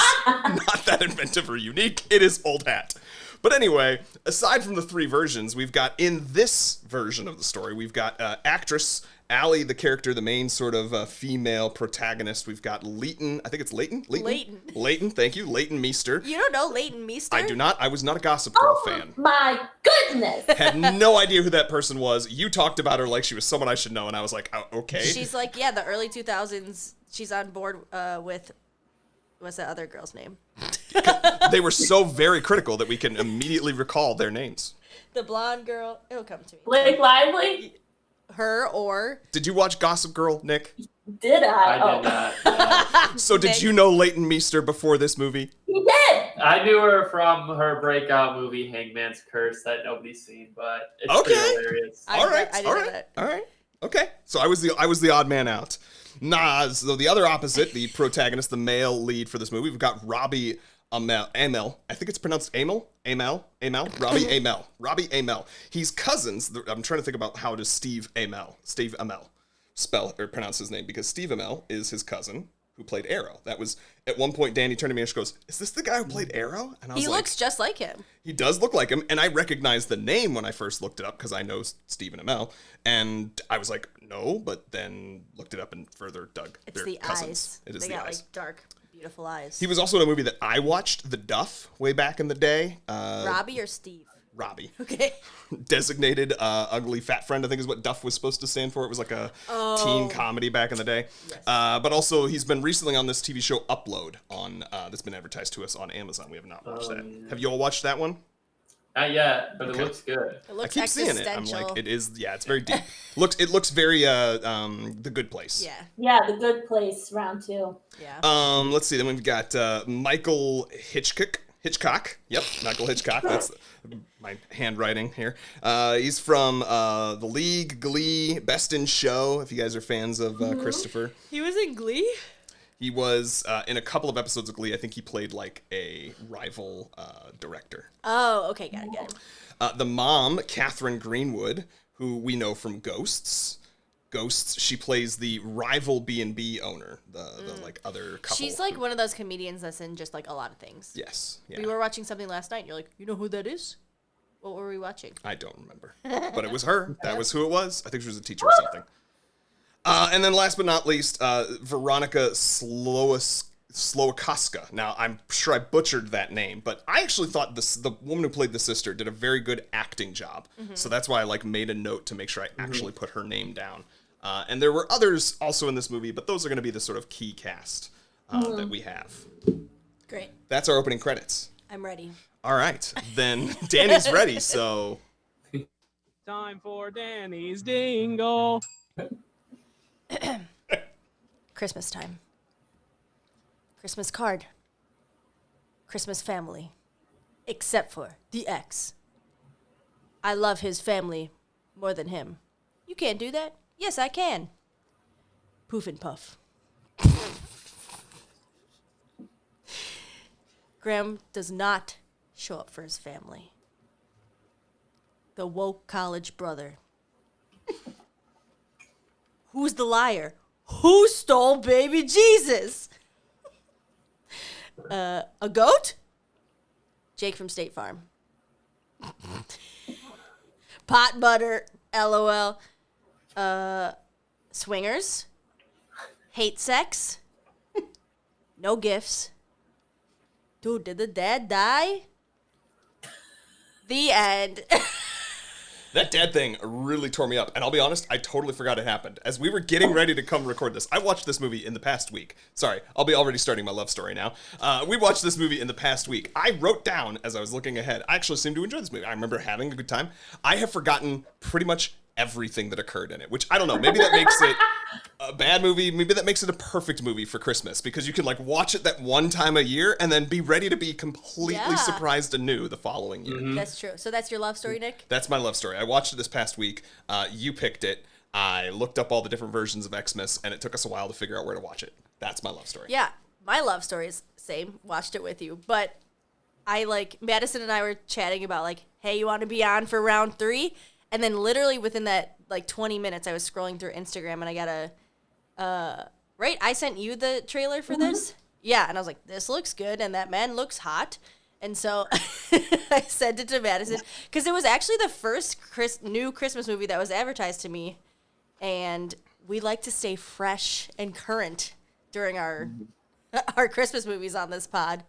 S4: not that inventive or unique. It is old hat. But anyway, aside from the 3 versions, we've got, in this version of the story, we've got actress Allie, the character, the main sort of female protagonist. We've got Leighton. I think it's Leighton? Leighton, thank you. Leighton Meester.
S3: You don't know Leighton Meester?
S4: I do not. I was not a Gossip Girl fan.
S1: My goodness.
S4: Had no idea who that person was. You talked about her like she was someone I should know, and I was like, oh, okay.
S3: She's like, yeah, the early 2000s. She's on board with, what's that other girl's name?
S4: They were so very critical that we can immediately recall their names.
S3: The blonde girl. It'll come to me.
S1: Blake Lively?
S3: Her or...
S4: Did you watch Gossip Girl, Nick?
S1: Did I?
S2: I did not.
S4: So did you know Leighton Meester before this movie?
S1: He did.
S2: I knew her from her breakout movie Hangman's Curse that nobody's seen, but it's
S4: Okay.
S2: pretty hilarious.
S3: I didn't know that.
S4: All right. Okay. So I was the odd man out. Nah, so the other opposite, the protagonist, the male lead for this movie, we've got Robbie Amell. I think it's pronounced Robbie Amell. He's cousins. I'm trying to think about how does Steve Amell spell or pronounce his name, because Steve Amell is his cousin who played Arrow. That was, at one point, Danny turned to me and she goes, is this the guy who played Arrow? And I was
S3: He looks just like him.
S4: he does look like him, and I recognized the name when I first looked it up because I know Stephen Amell, and I was like, no, but then looked it up and further dug.
S3: It's
S4: They're
S3: the
S4: cousins.
S3: eyes.
S4: It is
S3: They
S4: the
S3: got
S4: eyes.
S3: like dark, beautiful eyes.
S4: He was also in a movie that I watched, The Duff, way back in the day.
S3: Robbie or Steve?
S4: Robbie.
S3: Okay.
S4: Designated ugly fat friend, I think is what Duff was supposed to stand for. It was like a teen comedy back in the day.
S3: Yes.
S4: But also, he's been recently on this TV show Upload on that's been advertised to us on Amazon. We have not watched that.
S2: Yeah.
S4: Have you all watched that one?
S2: Not yet, but
S4: Okay.
S2: it looks good.
S3: It looks
S4: I keep seeing it. I'm like, it is. Yeah, it's very deep. It looks very The Good Place.
S3: Yeah.
S1: Yeah, The Good Place, round 2.
S3: Yeah.
S4: Let's see. Then we've got Michael Hitchcock. Yep, Michael Hitchcock. That's my handwriting here. He's from The League, Glee, Best in Show. If you guys are fans of Christopher,
S3: He was in Glee?
S4: he was in a couple of episodes of Glee. I think he played like a rival director.
S3: Oh, okay, got it.
S4: The mom, Catherine Greenwood, who we know from Ghosts. She plays the rival B&B owner, the like other couple.
S3: She's like one of those comedians that's in just like a lot of things.
S4: Yes. Yeah.
S3: We were watching something last night, and you're like, you know who that is? What were we watching?
S4: I don't remember, but it was her. That was who it was. I think she was a teacher or something. And then last but not least, Veronica Slowakowska. Now, I'm sure I butchered that name, but I actually thought the woman who played the sister did a very good acting job. So that's why I made a note to make sure I actually put her name down. And there were others also in this movie, but those are going to be the sort of key cast that we have.
S3: Great.
S4: That's our opening credits.
S3: I'm ready.
S4: All right, then Danny's ready, so...
S5: Time for Danny's Dingle.
S3: Christmas time. Christmas card. Christmas family. Except for the ex. I love his family more than him. You can't do that. Yes, I can. Poof and puff. Graham does not show up for his family. The woke college brother. Who's the liar? Who stole baby Jesus? A goat? Jake from State Farm. Pot butter, LOL. Swingers. Hate sex. No gifts. Dude, did the dad die? The end.
S4: That dad thing really tore me up, and I'll be honest, I totally forgot it happened. As we were getting ready to come record this, I watched this movie in the past week. Sorry, I'll be already starting my love story now. We watched this movie in the past week. I wrote down, as I was looking ahead, I actually seemed to enjoy this movie. I remember having a good time. I have forgotten pretty much everything that occurred in it, which I don't know, maybe that makes it a bad movie, maybe that makes it a perfect movie for Christmas, because you can like watch it that one time a year and then be ready to be completely surprised anew the following year.
S2: Mm-hmm.
S3: That's true. So that's your love story, Nick?
S4: That's my love story. I watched it this past week. You picked it. I looked up all the different versions of EXmas, and it took us a while to figure out where to watch it. That's my love story.
S3: Yeah, my love story is same. Watched it with you, but I Madison and I were chatting about hey, you want to be on for round 3? And then literally within that 20 minutes, I was scrolling through Instagram and I got right? I sent you the trailer for this. Yeah, and I was like, this looks good, and that man looks hot. And so I sent it to Madison because it was actually the first new Christmas movie that was advertised to me, and we like to stay fresh and current during our Christmas movies on this pod.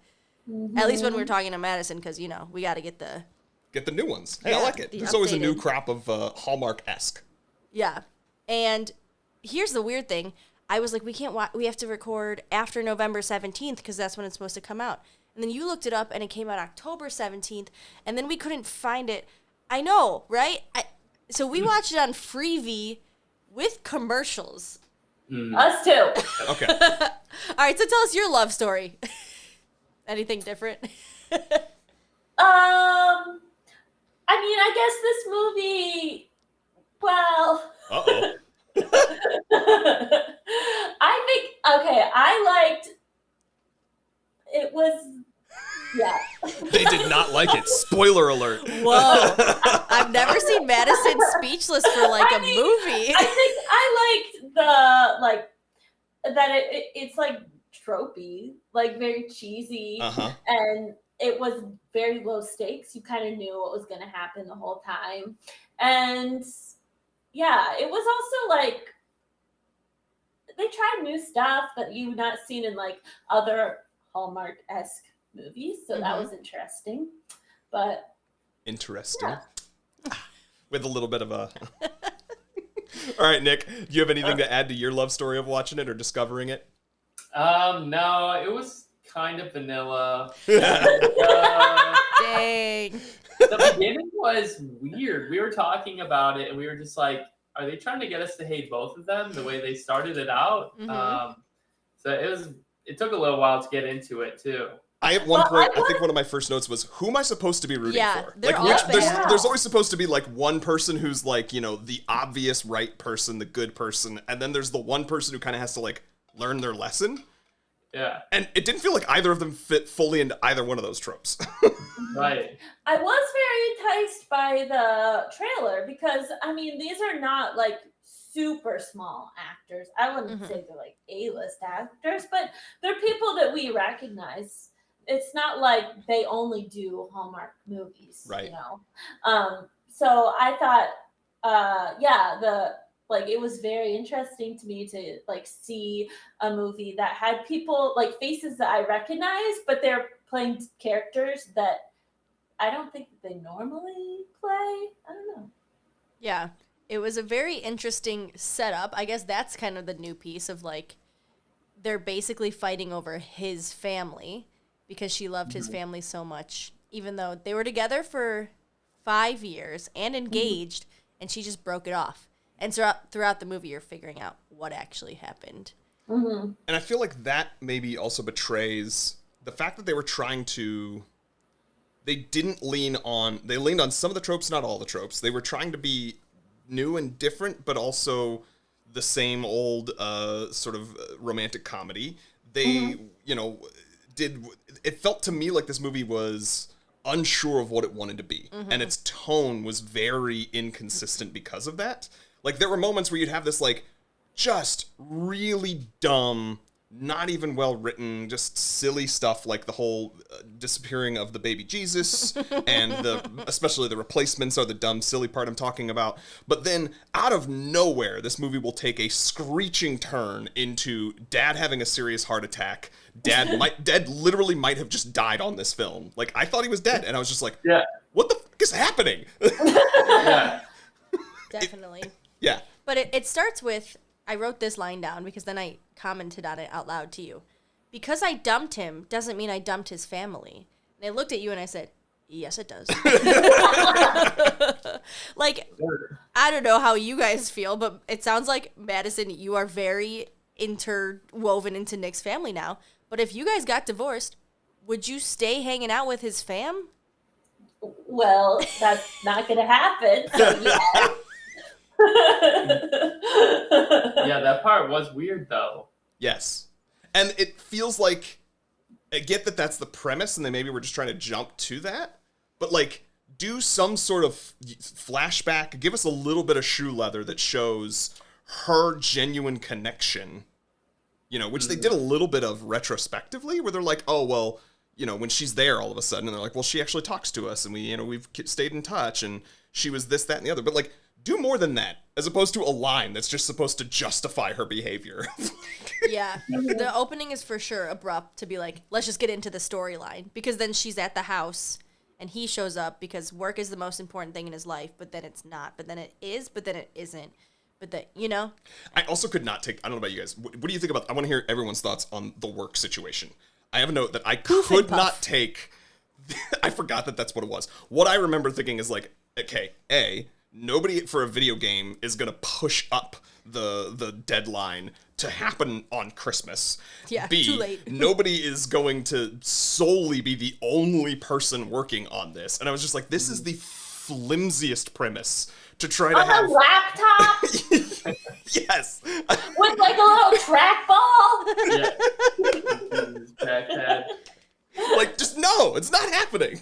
S3: At least when we're talking to Madison, because we got to get the
S4: new ones. Hey, I like it. There's always a new crop of Hallmark-esque.
S3: Yeah, and here's the weird thing. I was like, we can't we have to record after November 17th because that's when it's supposed to come out. And then you looked it up and it came out October 17th, and then we couldn't find it. I know, right? So we watched it on Freevee with commercials.
S1: Us too.
S4: Okay.
S3: All right, so tell us your love story. Anything different?
S1: I guess this movie, well...
S4: Uh-oh.
S1: I liked... It was... Yeah.
S4: They did not like it. Spoiler alert.
S3: Whoa. I've never seen Madison speechless for a movie.
S1: I think I liked the, that it's tropey, very cheesy. And it was very low stakes. You kind of knew what was going to happen the whole time. And yeah, it was also they tried new stuff that you've not seen in other Hallmark-esque movies. So that was interesting. But
S4: interesting.
S1: Yeah.
S4: With a little bit of a... All right, Nick, do you have anything to add to your love story of watching it or discovering it?
S2: No, it was kind of vanilla.
S3: Dang.
S2: The beginning was weird. We were talking about it, and we were just like, are they trying to get us to hate both of them the way they started it out? So it took a little while to get into it, too.
S4: At one point, I think one of my first notes was, who am I supposed to be rooting for?
S3: They're all bad.
S4: There's always supposed to be one person who's the obvious right person, the good person, and then there's the one person who kind of has to learn their lesson.
S2: Yeah.
S4: And it didn't feel like either of them fit fully into either one of those tropes.
S2: Right.
S1: I was very enticed by the trailer because, these are not super small actors. I wouldn't say they're A-list actors, but they're people that we recognize. It's not like they only do Hallmark movies,
S4: right?
S1: So I thought, it was very interesting to me to see a movie that had people faces that I recognize, but they're playing characters that I don't think that they normally play. I don't know.
S3: Yeah, it was a very interesting setup. I guess that's kind of the new piece of they're basically fighting over his family because she loved his family so much, even though they were together for 5 years and engaged, and she just broke it off. And throughout the movie, you're figuring out what actually happened.
S4: And I feel like that maybe also betrays the fact that they were trying to... They leaned on some of the tropes, not all the tropes. They were trying to be new and different, but also the same old sort of romantic comedy. They, you know, it felt to me like this movie was unsure of what it wanted to be, and its tone was very inconsistent because of that. Like, there were moments where you'd have this, like, just really dumb, not even well written, just silly stuff like the whole disappearing of the baby Jesus and especially the replacements are the dumb, silly part I'm talking about. But then out of nowhere, this movie will take a screeching turn into dad having a serious heart attack. Dad literally might have just died on this film. Like, I thought he was dead, and I was just like,
S2: Yeah.
S4: what the fuck is happening?
S2: Yeah.
S3: Definitely.
S4: Yeah.
S3: But it starts with, I wrote this line down because then I commented on it out loud to you. Because I dumped him doesn't mean I dumped his family. And I looked at you and I said, yes, it does. Like, I don't know how you guys feel, but it sounds like, Madison, you are very interwoven into Nick's family now. But if you guys got divorced, would you stay hanging out with his fam?
S1: Well, that's not going to happen. So yes.
S2: Yeah, that part was weird though.
S4: Yes. And it feels like, I get that that's the premise and they maybe were just trying to jump to that, but like, do some sort of flashback, give us a little bit of shoe leather that shows her genuine connection, you know, which they did a little bit of retrospectively, where they're like, oh, well, you know, when she's there all of a sudden, and they're like, well, she actually talks to us, and we, you know, we've stayed in touch, and she was this, that, and the other. But like, do more than that, as opposed to a line that's just supposed to justify her behavior.
S3: Yeah. The opening is for sure abrupt to be like, let's just get into the storyline. Because then she's at the house and he shows up because work is the most important thing in his life, but then it's not. But then it is, but then it isn't. But that, you know?
S4: I also could not take, I don't know about you guys, what do you think about, I want to hear everyone's thoughts on the work situation. I have a note that I could not take, I forgot that that's what it was. What I remember thinking is like, okay, A, nobody for a video game is going to push up the deadline to happen on Christmas.
S3: Yeah,
S4: B,
S3: too late.
S4: nobody is going to solely be the only person working on this. And I was just like, this is the flimsiest premise to try to
S1: On
S4: have.
S1: a laptop
S4: Yes.
S1: with like a little trackball.
S2: Yeah. Trackpad.
S4: Like, just no, it's not happening.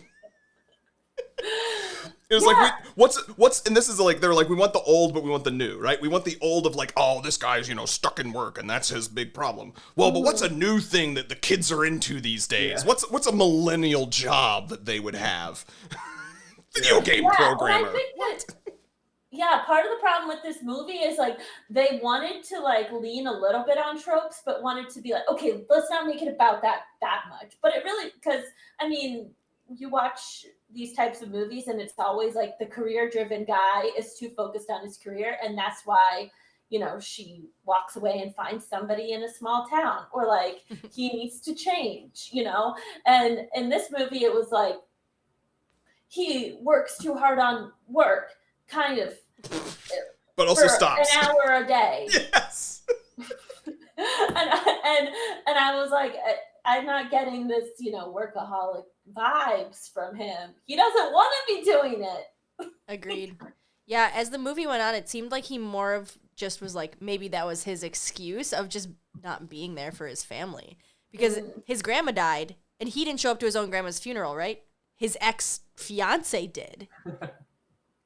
S4: It was like, what's, and this is like, they're like, we want the old, but we want the new, right? We want the old of like, oh, this guy's, you know, stuck in work, and that's his big problem. Well, but what's a new thing that the kids are into these days?
S2: Yeah.
S4: What's a millennial job that they would have? Video game
S1: And
S4: programmer.
S1: I think that, yeah, part of the problem with this movie is like they wanted to like lean a little bit on tropes, but wanted to be like, okay, let's not make it about that much. But it really, because I mean, you watch these types of movies and it's always like the career-driven guy is too focused on his career, and that's why, you know, she walks away and finds somebody in a small town, or like he needs to change, you know. And in this movie, it was like he works too hard on work, kind of,
S4: but also
S1: for
S4: stops.
S1: an hour a day.
S4: Yes.
S1: and I was like, I'm not getting this, you know, workaholic vibes from him. He doesn't want to be doing it.
S3: Agreed. Yeah, as the movie went on, it seemed like he more of just was like, maybe that was his excuse of just not being there for his family. Because his grandma died, and he didn't show up to his own grandma's funeral, right? His ex-fiance did.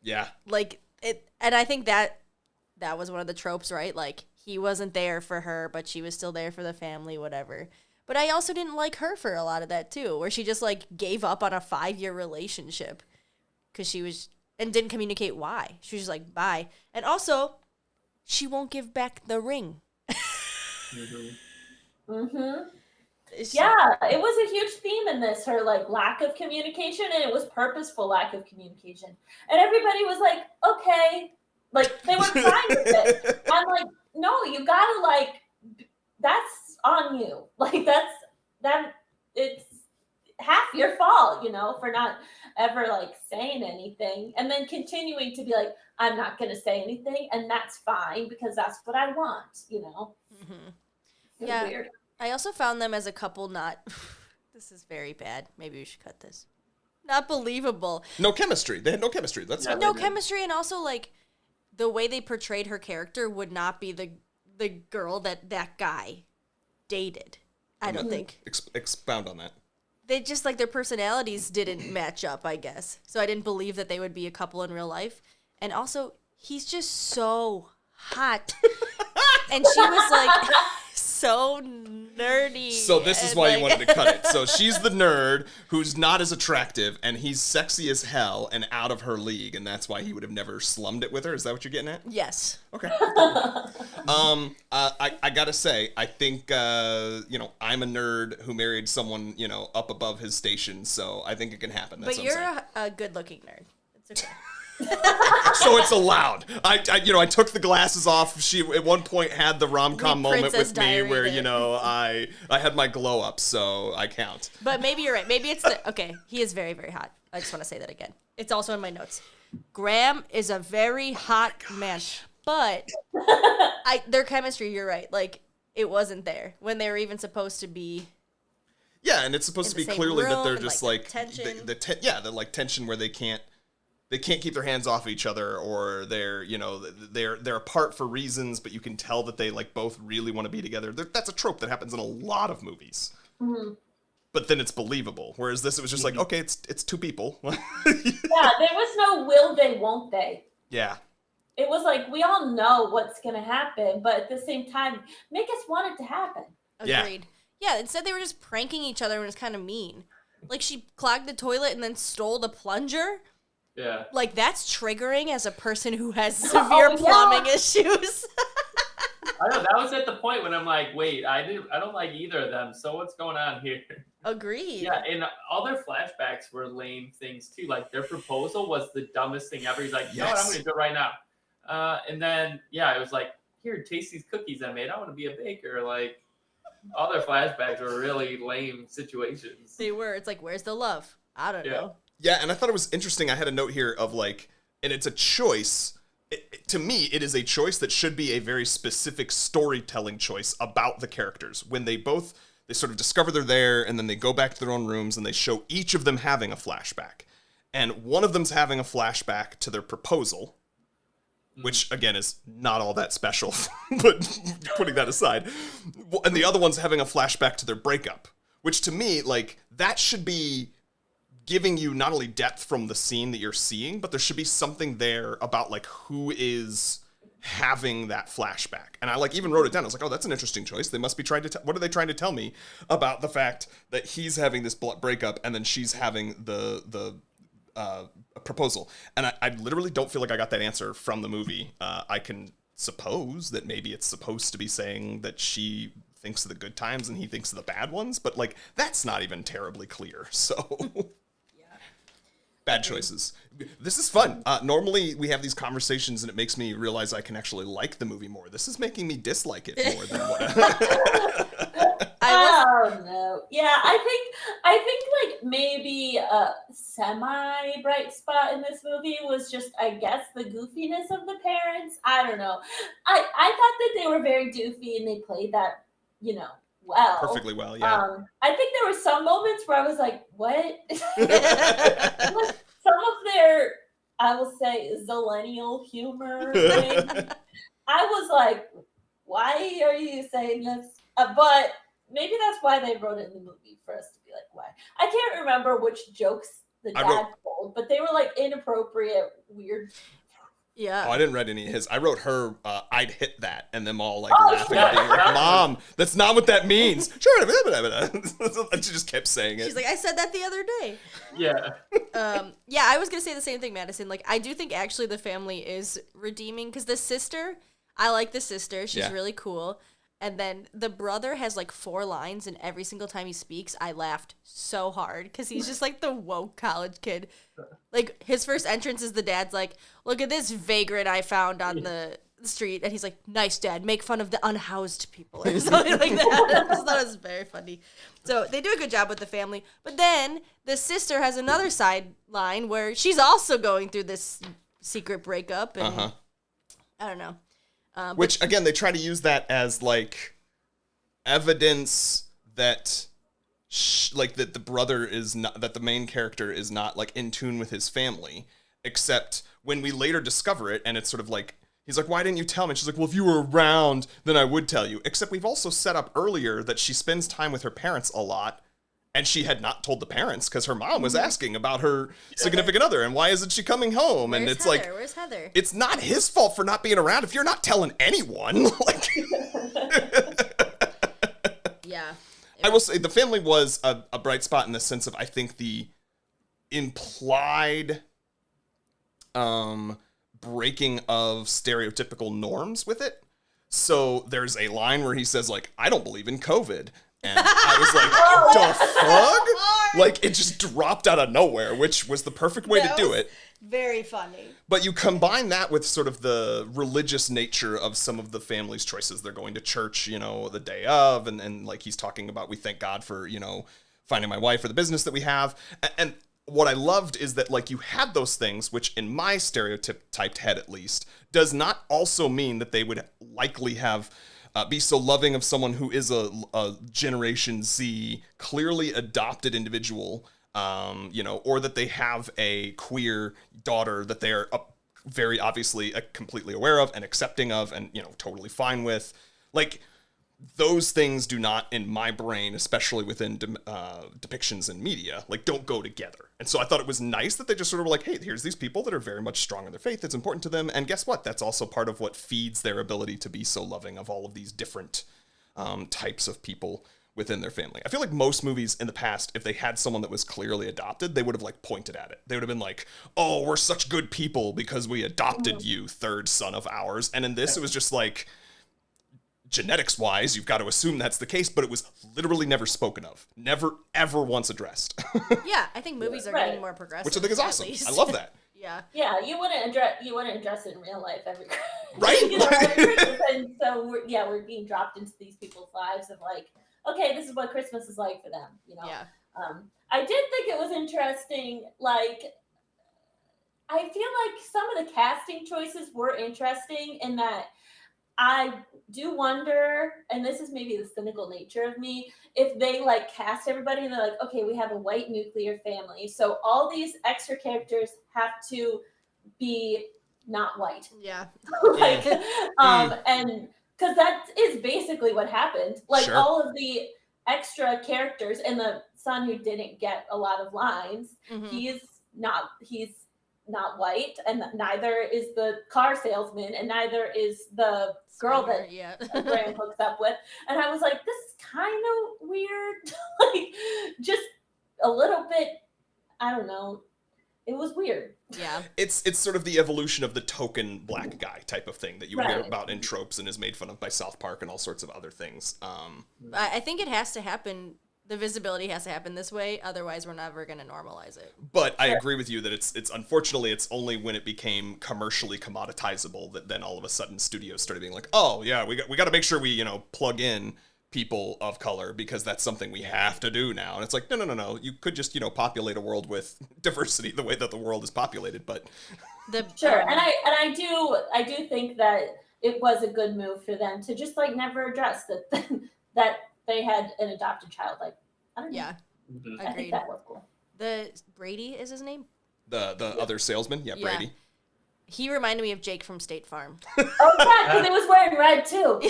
S4: Yeah.
S3: Like, it, and I think that was one of the tropes, right? Like, he wasn't there for her, but she was still there for the family, whatever. But I also didn't like her for a lot of that, too, where she just, like, gave up on a 5-year relationship because she was, and didn't communicate why. She was just like, bye. And also, she won't give back the ring.
S1: Yeah, it was a huge theme in this, her like lack of communication, and it was purposeful lack of communication. And everybody was like, okay, like they were fine with it. I'm like, no, you gotta like, that's on you. Like it's half your fault, you know, for not ever like saying anything and then continuing to be like, I'm not gonna say anything, and that's fine because that's what I want, you know. It was weird.
S3: I also found them as a couple not this is very bad. Maybe we should cut this. Not believable.
S4: No chemistry. They had no chemistry. That's
S2: Yeah,
S3: No
S2: they did.
S3: chemistry, and also like the way they portrayed her character would not be the girl that guy dated. I don't think.
S4: Expound on that.
S3: They just, like, their personalities didn't match up, I guess. So I didn't believe that they would be a couple in real life. And also, he's just so hot. And she was, like, so nerdy.
S4: So this is
S3: and,
S4: why
S3: like,
S4: you wanted to cut it. So she's the nerd who's not as attractive, and he's sexy as hell and out of her league, and that's why he would have never slummed it with her. Is that what you're getting at?
S3: Yes.
S4: Okay. I gotta say, I think I'm a nerd who married someone up above his station, so I think it can happen. That's
S3: But
S4: what I'm
S3: you're
S4: saying.
S3: a good-looking nerd. It's okay.
S4: So it's allowed. I took the glasses off. She at one point had the rom-com
S3: We
S4: moment
S3: Princess
S4: with me
S3: Diary
S4: where
S3: there.
S4: I had my glow up, so I count.
S3: But maybe you're right. Maybe it's okay. He is very, very hot. I just want to say that again. It's also in my notes. Graham is a very hot man, but their chemistry. You're right. Like, it wasn't there when they were even supposed to be.
S4: Yeah, and it's supposed
S3: In
S4: to be
S3: the same
S4: clearly that
S3: room
S4: they're
S3: and,
S4: just
S3: like,
S4: like
S3: tension.
S4: the like tension where they can't keep their hands off each other, or they're apart for reasons, but you can tell that they like both really want to be together. That's a trope that happens in a lot of movies.
S1: Mhm.
S4: But then it's believable. Whereas this, it was just like, okay, it's two people.
S1: Yeah, there was no will they, won't they.
S4: Yeah.
S1: It was like, we all know what's going to happen, but at the same time, make us want it to happen.
S4: Yeah.
S3: Agreed. Yeah. Instead, they were just pranking each other, and it was kind of mean. Like, she clogged the toilet and then stole the plunger.
S2: Yeah.
S3: Like, that's triggering as a person who has severe
S1: yeah.
S3: plumbing issues.
S2: I know that was at the point when I'm like, wait, I don't like either of them. So what's going on here?
S3: Agreed.
S2: Yeah, and all their flashbacks were lame things too. Like their proposal was the dumbest thing ever. He's like, you know what, I'm
S4: Yes.
S2: gonna do it right now. And then it was like, here, taste these cookies I made. I want to be a baker. Like all their flashbacks were really lame situations.
S3: They were. It's like, where's the love? I don't
S2: Yeah.
S3: know.
S4: Yeah, and I thought it was interesting. I had a note here of like, and it's a choice. To me, it is a choice that should be a very specific storytelling choice about the characters. When they sort of discover they're there, and then they go back to their own rooms, and they show each of them having a flashback. And one of them's having a flashback to their proposal, which, again, is not all that special, but putting that aside. And the other one's having a flashback to their breakup, which to me, like, that should be giving you not only depth from the scene that you're seeing, but there should be something there about like who is having that flashback. And I like even wrote it down. I was like, oh, that's an interesting choice. They must be trying to what are they trying to tell me about the fact that he's having this breakup and then she's having the proposal. And I literally don't feel like I got that answer from the movie. I can suppose that maybe it's supposed to be saying that she thinks of the good times and he thinks of the bad ones, but like that's not even terribly clear. So bad choices. This is fun. Normally we have these conversations and it makes me realize I can actually like the movie more. This is making me dislike it more than what.
S1: Oh no. Yeah, I think like maybe a semi bright spot in this movie was just, I guess, the goofiness of the parents. I don't know. I thought that they were very goofy and they played that, well.
S4: Perfectly well, yeah.
S1: I think there were some moments where I was like, what? Like, some of their, I will say, zillennial humor thing. I was like, why are you saying this? But maybe that's why they wrote it in the movie, for us to be like, why? I can't remember which jokes the dad told, but they were like inappropriate, weird.
S3: Yeah.
S4: Oh, I didn't read any of his. I wrote her, I'd hit that, and them all like laughing
S2: yeah.
S4: at being like, Mom, that's not what that means. Sure. And she just kept saying it.
S3: She's like, I said that the other day.
S2: Yeah.
S3: Yeah, I was gonna say the same thing, Madison. Like, I do think actually the family is redeeming because the sister, I like the sister. She's really cool. And then the brother has like 4 lines, and every single time he speaks, I laughed so hard because he's just like the woke college kid. Like, his first entrance is the dad's like, look at this vagrant I found on the street. And he's like, nice, Dad, make fun of the unhoused people or something like that. I just thought it was very funny. So they do a good job with the family. But then the sister has another sideline where she's also going through this secret breakup. And I don't know.
S4: Which, again, they try to use that as, like, evidence that, that the brother is not, that the main character is not, like, in tune with his family. Except when we later discover it, and it's sort of like, He's like, why didn't you tell me? And she's like, well, if you were around, then I would tell you. Except we've also set up earlier that she spends time with her parents a lot, and she had not told the parents because her mom was asking about her significant other and why isn't she coming home?
S3: Where's
S4: and it's
S3: Heather?
S4: like,
S3: Where's Heather?
S4: it's not his fault for not being around if you're not telling anyone. Like,
S3: Yeah.
S4: I will say the family was a bright spot in the sense of I think the implied breaking of stereotypical norms with it. So there's a line where he says like, I don't believe in COVID. And I was like, the fuck? Like, it just dropped out of nowhere, which was the perfect way to do it.
S3: Very funny.
S4: But you combine that with sort of the religious nature of some of the family's choices. They're going to church, you know, the day of, and like he's talking about, we thank God for, you know, finding my wife or the business that we have. And what I loved is that, like, you had those things, which in my stereotyped head at least, does not also mean that they would likely have be so loving of someone who is a Generation Z, clearly adopted individual, you know, or that they have a queer daughter that they are very obviously completely aware of and accepting of and, you know, totally fine with. Like, those things do not, in my brain, especially within depictions in media, like, don't go together. And so I thought it was nice that they just sort of were like, hey, here's these people that are very much strong in their faith. It's important to them. And guess what? That's also part of what feeds their ability to be so loving of all of these different types of people within their family. I feel like most movies in the past, if they had someone that was clearly adopted, they would have like pointed at it. They would have been like, oh, we're such good people because we adopted you, third son of ours. And in this, it was just like, genetics wise, you've got to assume that's the case, but it was literally never spoken of. Never, ever once addressed.
S3: Yeah, I think movies are getting more progressive.
S4: Which I think is
S3: at
S4: awesome.
S3: least.
S4: I love that.
S3: Yeah.
S1: Yeah, you wouldn't address it in real life every
S4: Right?
S1: you know, every Christmas. And so we're being dropped into these people's lives of like, okay, this is what Christmas is like for them, you know.
S3: Yeah.
S1: I did think it was interesting, like, I feel like some of the casting choices were interesting in that I do wonder, and this is maybe the cynical nature of me, if they like cast everybody and they're like, okay, we have a white nuclear family, so all these extra characters have to be not white.
S3: Yeah.
S1: Like, and because that is basically what happened. Like,
S4: Sure.
S1: all of the extra characters and the son who didn't get a lot of lines,
S3: Mhm.
S1: he's not white, and neither is the car salesman, and neither is the girl that
S3: yeah.
S1: Graham hooks up with. And I was like, this is kind of weird. Like, just a little bit, I don't know. It was weird.
S3: Yeah.
S4: It's sort of the evolution of the token black guy type of thing that you hear
S1: Right.
S4: about in tropes and is made fun of by South Park and all sorts of other things.
S3: I think it has to happen. The visibility has to happen this way. Otherwise, we're never going to normalize it.
S4: But I agree with you that it's unfortunately it's only when it became commercially commoditizable that then all of a sudden studios started being like, oh yeah, we got to make sure we, you know, plug in people of color because that's something we have to do now. And it's like, no. You could just, you know, populate a world with diversity the way that the world is populated. But
S1: Sure. And I do think that it was a good move for them to just like never address that that they had an adopted child. Like, I don't know.
S3: Yeah.
S2: Mhm.
S1: I think
S3: Agreed.
S1: that was cool.
S3: The Brady is his name?
S4: the other salesman, yeah,
S3: Yeah.
S4: Brady.
S3: He reminded me of Jake from State Farm.
S1: Oh yeah, because it was wearing red too.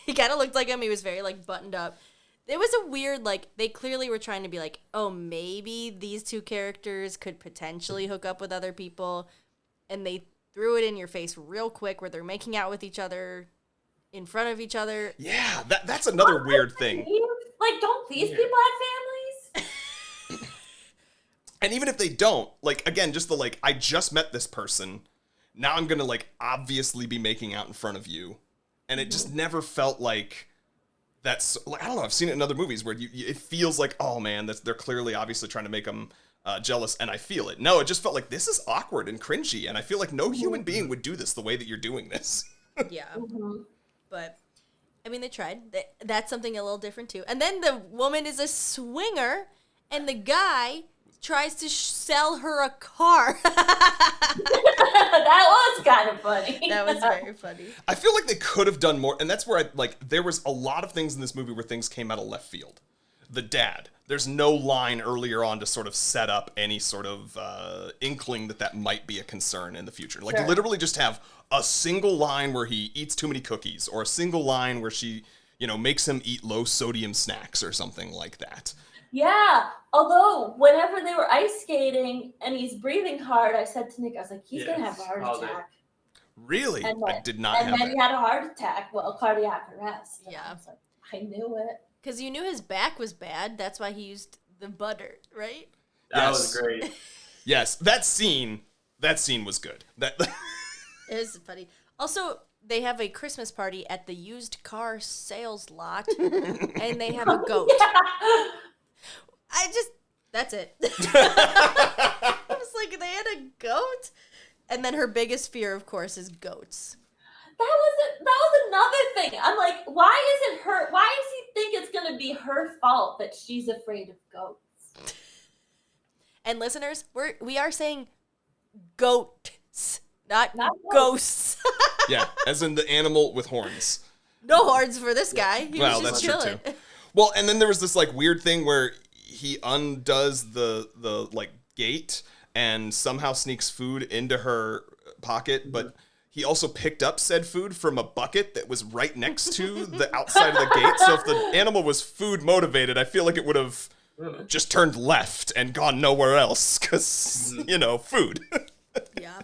S3: He kind of looked like him. He was very, like, buttoned up. It was a weird, like, they clearly were trying to be like, oh, maybe these two characters could potentially hook up with other people. And they threw it in your face real quick where they're making out with each other in front of each other.
S4: Yeah, that's another weird thing.
S1: Like, don't these people have families?
S4: And even if they don't, like, again, just the, like, I just met this person. Now I'm going to, like, obviously be making out in front of you. And it just never felt like that's, like, I don't know, I've seen it in other movies where it feels like, oh man, they're clearly obviously trying to make them jealous, and I feel it. No, it just felt like this is awkward and cringy, and I feel like no human being would do this the way that you're doing this.
S3: Yeah.
S1: Mm-hmm.
S3: But, I mean, they tried. That's something a little different, too. And then the woman is a swinger, and the guy tries to sell her a car.
S1: That was kind of funny.
S3: That was very funny.
S4: I feel like they could have done more, and that's where there was a lot of things in this movie where things came out of left field. the dad. There's no line earlier on to sort of set up any sort of inkling that might be a concern in the future. Like,
S1: Sure.
S4: literally just have a single line where he eats too many cookies, or a single line where she, makes him eat low-sodium snacks or something like that.
S1: Yeah. Although, whenever they were ice skating and he's breathing hard, I said to Nick, I was like, he's going to have a heart attack.
S4: Really?
S1: And
S4: I
S1: then-
S4: did not
S1: And
S4: have
S1: then
S4: that.
S1: he had a heart attack. Well, cardiac arrest. And
S3: Yeah.
S1: I was like, I knew it.
S3: Because you knew his back was bad. That's why he used the butter, right?
S2: That
S4: Yes.
S2: was great.
S4: Yes, that scene was good. That
S3: It was funny. Also, they have a Christmas party at the used car sales lot, and they have a goat. That's it. I was like, they had a goat? And then her biggest fear, of course, is goats.
S1: That was another thing. I'm like, why does he think it's gonna be her fault that she's afraid of goats?
S3: And listeners, we are saying goats, not
S1: Not
S3: ghosts.
S4: yeah, as in the animal with horns.
S3: No horns for this guy. He
S4: Well,
S3: was just
S4: that's true,
S3: chilling.
S4: Well, and then there was this like weird thing where he undoes the like gate and somehow sneaks food into her pocket, but he also picked up said food from a bucket that was right next to the outside of the gate. So if the animal was food motivated, I feel like it would have just turned left and gone nowhere else because, food.
S3: Yeah.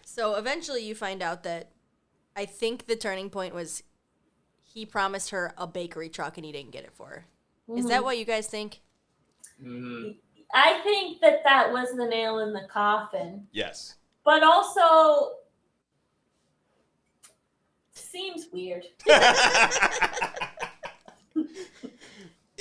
S3: So eventually you find out that I think the turning point was he promised her a bakery truck and he didn't get it for her. Is that what you guys think?
S2: Mhm.
S1: I think that was the nail in the coffin.
S4: Yes.
S1: But also seems weird.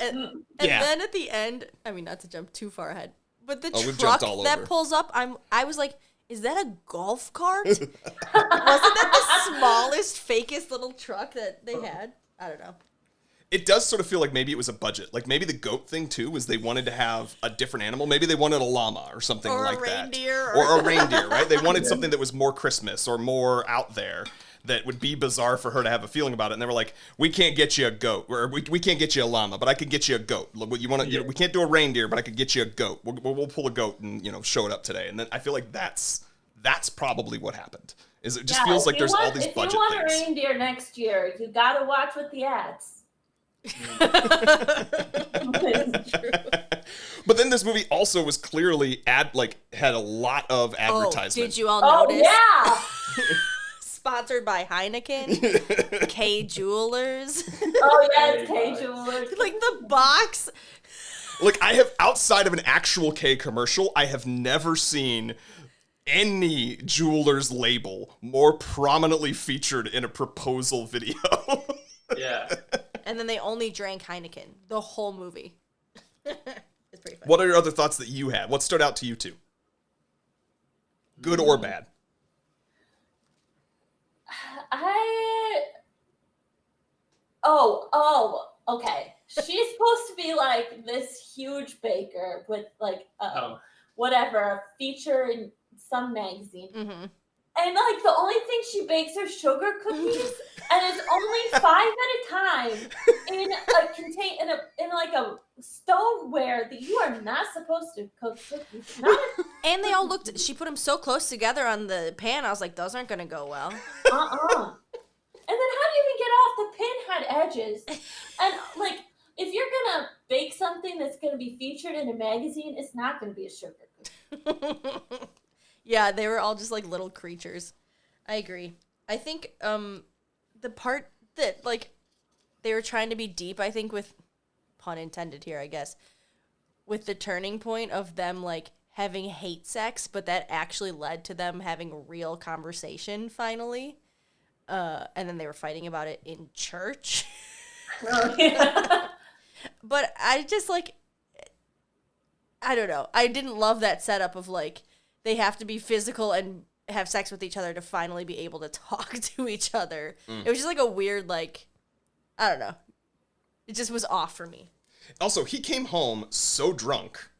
S3: And
S4: Yeah.
S3: then at the end, I mean, not to jump too far ahead, but the
S4: we've
S3: truck
S4: jumped all
S3: that
S4: over.
S3: pulls up, I was like, is that a golf cart? Wasn't that the smallest, fakest little truck that they had? I don't know.
S4: It does sort of feel like maybe it was a budget. Like maybe the goat thing too was they wanted to have a different animal. Maybe they wanted a llama or something
S3: Or a
S4: like
S3: reindeer
S4: that.
S3: or-
S4: Or a reindeer, right? They wanted something that was more Christmas or more out there that would be bizarre for her to have a feeling about it. And they were like, we can't get you a goat. Or we can't get you a llama, but I can get you a goat. Look, you want to? We can't do a reindeer, but I could get you a goat. We'll pull a goat and show it up today. And then I feel like that's probably what happened. Is it just feels
S1: if
S4: like
S1: you
S4: there's all these
S1: if
S4: budget
S1: you want
S4: things.
S1: a reindeer next year, you gotta watch with the ads.
S4: But then this movie also was clearly had a lot of advertisement.
S3: Oh, did you all
S1: Oh
S3: notice?
S1: yeah.
S3: Sponsored by Heineken, K Jewelers.
S1: Oh yes,
S2: Hey,
S1: K Jewelers.
S3: Like the box.
S4: Like, I have, outside of an actual K commercial, I have never seen any jeweler's label more prominently featured in a proposal video.
S2: Yeah.
S3: And then they only drank Heineken the whole movie. It's pretty funny.
S4: What are your other thoughts that you had? What stood out to you two? Good or bad?
S1: Okay. She's supposed to be like this huge baker with like
S2: Oh.
S1: whatever, a feature in some magazine.
S3: Mm-hmm.
S1: And like the only thing she bakes are sugar cookies, and it's only 5 at a time in like a stoneware that you are not supposed to cook cookies.
S3: And they all looked, she put them so close together on the pan, I was like, those aren't going to go well.
S1: And then how do you even get off? The pin had edges, and like if you're gonna bake something that's gonna be featured in a magazine, it's not gonna be a sugar cookie.
S3: Yeah, they were all just like little creatures. I agree. I think the part that like they were trying to be deep, I think with pun intended here, I guess, with the turning point of them like having hate sex, but that actually led to them having real conversation finally. And then they were fighting about it in church.
S1: Oh, yeah.
S3: But I just like, I don't know. I didn't love that setup of like, they have to be physical and have sex with each other to finally be able to talk to each other. It was just like a weird, like, I don't know. It just was off for me.
S4: Also, he came home so drunk,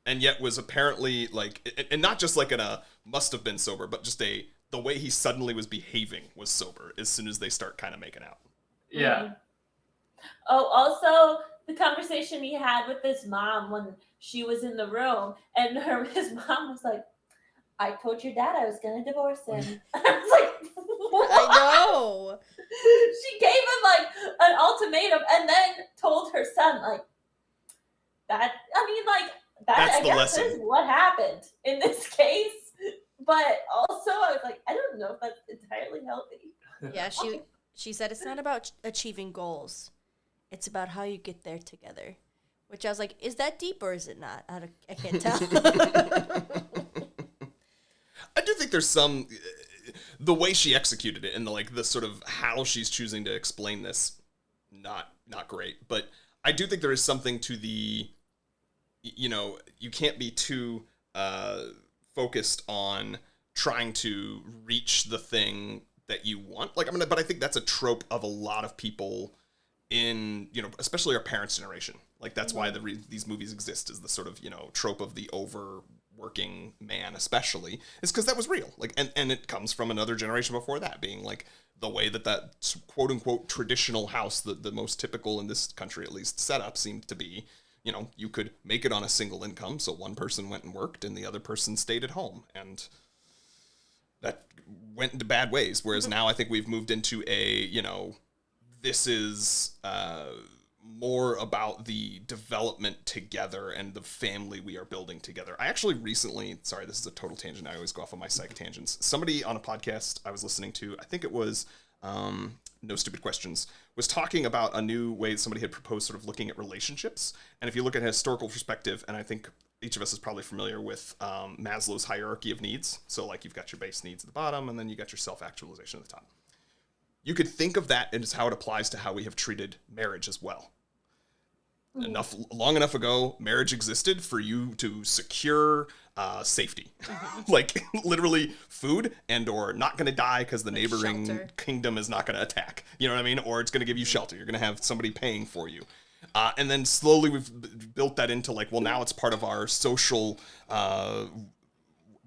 S4: and yet was apparently like, and not just like in a must have been sober, but just the way he suddenly was behaving was sober as soon as they start kind of making out.
S2: Yeah.
S1: Oh, also the conversation he had with his mom when she was in the room, and his mom was like, I told your dad I was going to divorce him. I was like, what?
S3: I know.
S1: She gave him like an ultimatum and then told her son, like, that, I mean, like, that,
S4: That's
S1: I
S4: the
S1: guess
S4: lesson.
S1: is what happened in this case. But also, I was like, I don't know if that's entirely healthy.
S3: Yeah, she said it's not about achieving goals. It's about how you get there together. Which I was like, is that deep or is it not? I can't tell.
S4: I do think there's some the way she executed it and the sort of how she's choosing to explain this, not great. But I do think there is something to the, you can't be too focused on trying to reach the thing that you want. But I think that's a trope of a lot of people in, especially our parents' generation. Like, that's why these movies exist, is the sort of, trope of the overworking man, especially, is because that was real. Like, and it comes from another generation before that, being like the way that quote unquote traditional house, the most typical in this country at least setup, seemed to be. You could make it on a single income, so one person went and worked and the other person stayed at home, and that went into bad ways. Whereas now I think we've moved into a, this is more about the development together and the family we are building together. I actually recently, sorry, this is a total tangent. I always go off on my psych tangents. Somebody on a podcast I was listening to, I think it was No Stupid Questions, was talking about a new way somebody had proposed sort of looking at relationships. And if you look at a historical perspective, and I think each of us is probably familiar with Maslow's hierarchy of needs. So like you've got your base needs at the bottom, and then you got your self-actualization at the top. You could think of that as how it applies to how we have treated marriage as well. Long enough ago, marriage existed for you to secure safety. Like literally food and or not going to die because the neighboring
S3: shelter.
S4: Kingdom is not going to attack. You know what I mean? Or it's going to give you shelter. You're going to have somebody paying for you. And then slowly we've built that into like, well, now it's part of our social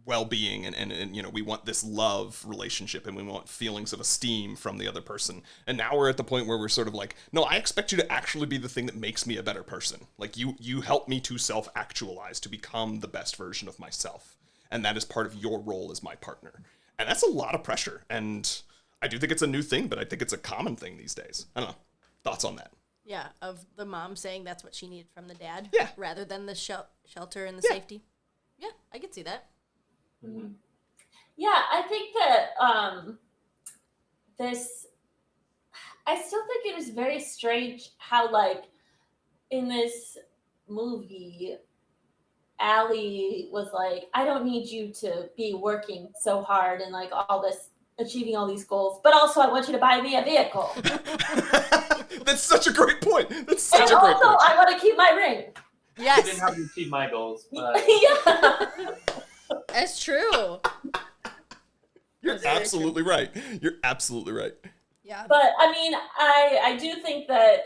S4: well-being, and we want this love relationship, and we want feelings of esteem from the other person. And now we're at the point where we're sort of like, no, I expect you to actually be the thing that makes me a better person. Like you help me to self-actualize, to become the best version of myself, and that is part of your role as my partner. And that's a lot of pressure, and I do think it's a new thing, but I think it's a common thing these days. I don't know. Thoughts on that?
S3: Yeah, of the mom saying that's what she needed from the dad.
S4: Yeah.
S3: Rather than the shelter and the safety. Yeah, I could see that.
S1: Mm-hmm. Yeah, I think that I still think it is very strange how, like, in this movie, Allie was like, I don't need you to be working so hard and like all this, achieving all these goals, but also I want you to buy me a vehicle.
S4: That's such a great point. That's
S1: And
S4: such a great
S1: also,
S4: point.
S1: I want to keep my ring.
S2: I didn't
S3: Yes,
S2: have to achieve my goals, but
S1: Yeah.
S3: that's true.
S4: You're
S3: That's very
S4: absolutely right. You're absolutely right.
S3: Yeah.
S1: But I mean, I do think that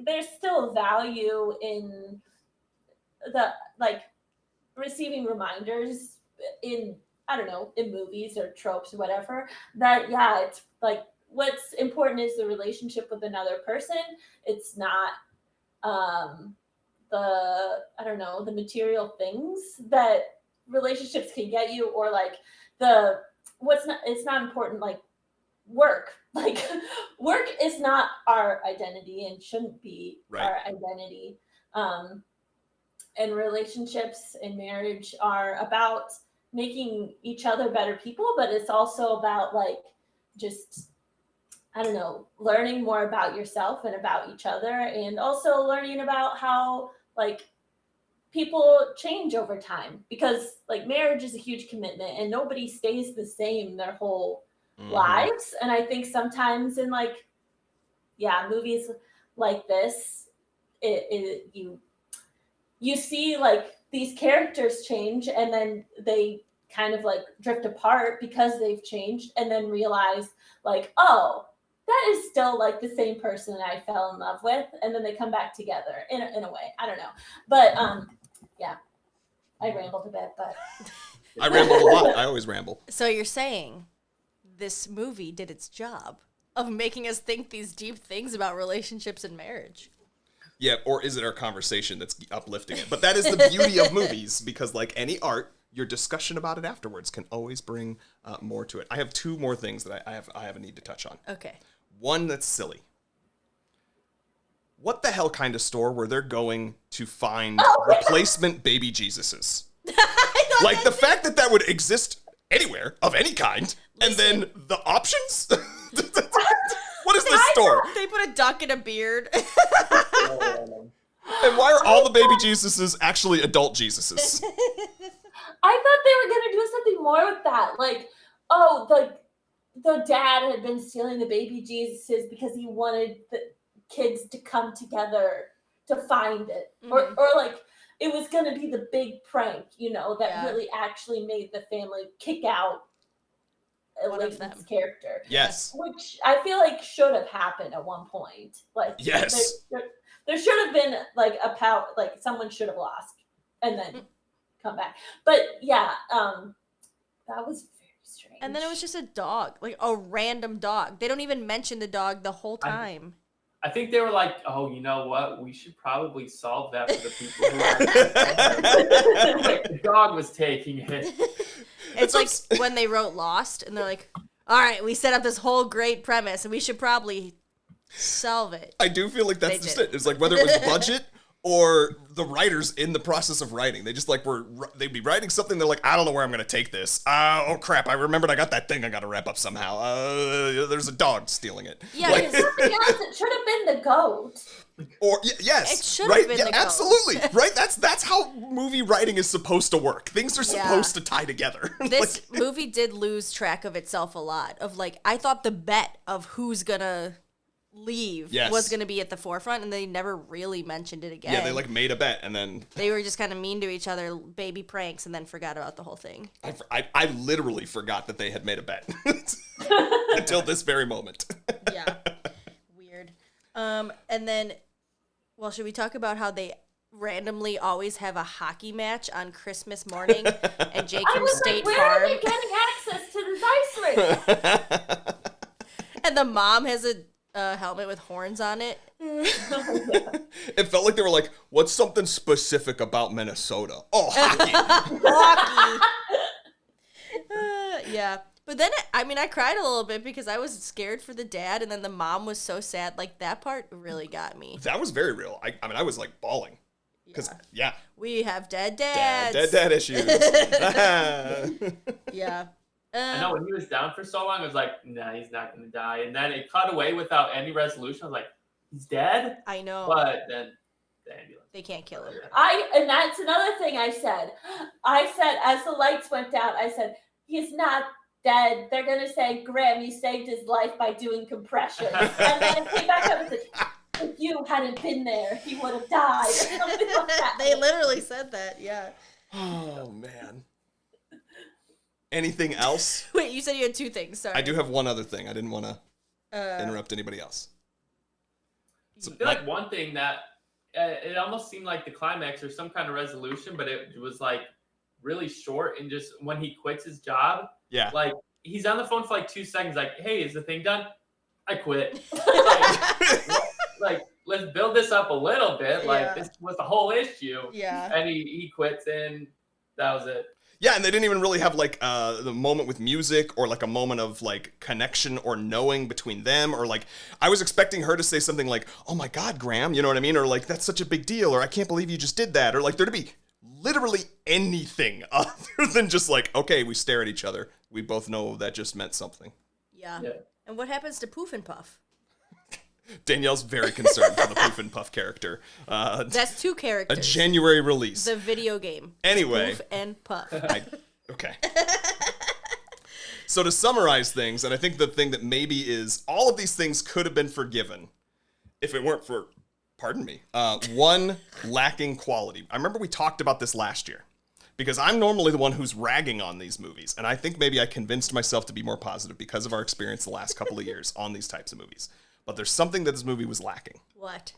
S1: there's still value in the like receiving reminders in, I don't know, in movies or tropes or whatever, that yeah, it's like what's important is the relationship with another person. It's not the material things that relationships can get you, or like it's not important, like work. Like work is not our identity and shouldn't be
S4: Right.
S1: our identity. And relationships and marriage are about making each other better people, but it's also about like just, I don't know, learning more about yourself and about each other, and also learning about how like people change over time, because like marriage is a huge commitment and nobody stays the same their whole lives. And I think sometimes in like, yeah, movies like this, you see like these characters change and then they kind of like drift apart because they've changed, and then realize like, oh, that is still like the same person I fell in love with, and then they come back together in a way. I don't know, but yeah, I rambled a bit, but
S4: I rambled a lot. I always ramble.
S3: So you're saying this movie did its job of making us think these deep things about relationships and marriage.
S4: Yeah, or is it our conversation that's uplifting it? But that is the beauty of movies, because like any art, your discussion about it afterwards can always bring more to it. I have two more things that I have a need to touch on.
S3: Okay.
S4: One that's silly. What the hell kind of store where they're going to find replacement baby Jesuses? Like the fact that that would exist anywhere of any kind, and then the options? What is this store?
S3: They put a duck in a beard.
S4: And why are all the baby Jesuses actually adult Jesuses?
S1: I thought they were gonna do something more with that. Like, the dad had been stealing the baby Jesuses because he wanted the kids to come together to find it. Or like it was gonna be the big prank, that really actually made the family kick out
S3: One of them.
S1: Layton's character.
S4: Yes.
S1: Which I feel like should have happened at one point. Like
S4: Yes.
S1: there should have been like a power, like someone should have lost and then come back. But yeah, that was very strange.
S3: And then it was just a dog, like a random dog. They don't even mention the dog the whole time.
S2: I think they were like, oh, you know what? We should probably solve that for the people who are. Like, the dog was taking it.
S3: It's like when they wrote Lost, and they're like, all right, we set up this whole great premise, and we should probably solve it.
S4: I do feel like that's
S3: They
S4: just
S3: did.
S4: it. It's like whether it was budget or the writers in the process of writing. They just like they'd be writing something. They're like, I don't know where I'm going to take this. Oh crap. I remembered I got that thing I got to wrap up somehow. There's a dog stealing it.
S3: Yeah,
S4: Like,
S3: because
S1: Something else, it should have been the goat.
S4: or yes.
S3: It should
S4: right?
S3: have been
S4: Yeah,
S3: the goat.
S4: absolutely. Right? That's how movie writing is supposed to work. Things are supposed to tie together.
S3: this movie did lose track of itself a lot. Of like, I thought the bet of who's gonna leave was gonna be at the forefront, and they never really mentioned it again.
S4: Yeah, they like made a bet and then
S3: They were just kind of mean to each other, baby pranks, and then forgot about the whole thing.
S4: I literally forgot that they had made a bet until this very moment.
S3: Yeah, weird. And then, well, should we talk about how they randomly always have a hockey match on Christmas morning and Jake
S1: I
S3: from
S1: was
S3: State
S1: like, where
S3: Farm?
S1: are they getting access to the dice ring?
S3: And the mom has a helmet with horns on it.
S4: It felt like they were like, what's something specific about Minnesota? Oh, hockey.
S3: Hockey. Yeah. But then, I cried a little bit because I was scared for the dad, and then the mom was so sad. Like, that part really got me.
S4: That was very real. I was like bawling. Because, yeah.
S3: We have dead dads.
S4: Dead issues.
S3: Yeah.
S2: I know when he was down for so long, I was like, nah, he's not going to die. And then it cut away without any resolution. I was like, he's dead?
S3: I know.
S2: But then the ambulance.
S3: They can't kill him.
S1: And that's another thing I said. I said, as the lights went out, I said, he's not dead. They're going to say, Graham, you saved his life by doing compression. And then it came back up and said, if you hadn't been there, he would have died. Or something like that.
S3: They literally said that, yeah.
S4: Oh, man. Anything else?
S3: Wait, you said you had two things, sorry.
S4: I do have one other thing. I didn't want to interrupt anybody else.
S2: I feel like one thing that it almost seemed like the climax or some kind of resolution, but it was like really short, and just when he quits his job, like he's on the phone for like 2 seconds, like, hey, is the thing done? I quit. like, let's build this up a little bit. Like, this was the whole issue.
S3: Yeah.
S2: And he quits, and that was it.
S4: Yeah, and they didn't even really have like the moment with music or like a moment of like connection or knowing between them, or like I was expecting her to say something like, "Oh my God, Graham," you know what I mean, or like "That's such a big deal," or "I can't believe you just did that," or like there to be literally anything other than just like, okay, we stare at each other. We both know that just meant something.
S3: Yeah. And what happens to Poof and Puff?
S4: Danielle's very concerned for the Poof and Puff character.
S3: That's two
S4: A
S3: characters.
S4: January release.
S3: The video game.
S4: Anyway.
S3: Poof and Puff.
S4: Okay. So to summarize things, and I think the thing that maybe is all of these things could have been forgiven if it weren't for, pardon me, one, lacking quality. I remember we talked about this last year because I'm normally the one who's ragging on these movies, and I think maybe I convinced myself to be more positive because of our experience the last couple of years on these types of movies. But there's something that this movie was lacking.
S3: What?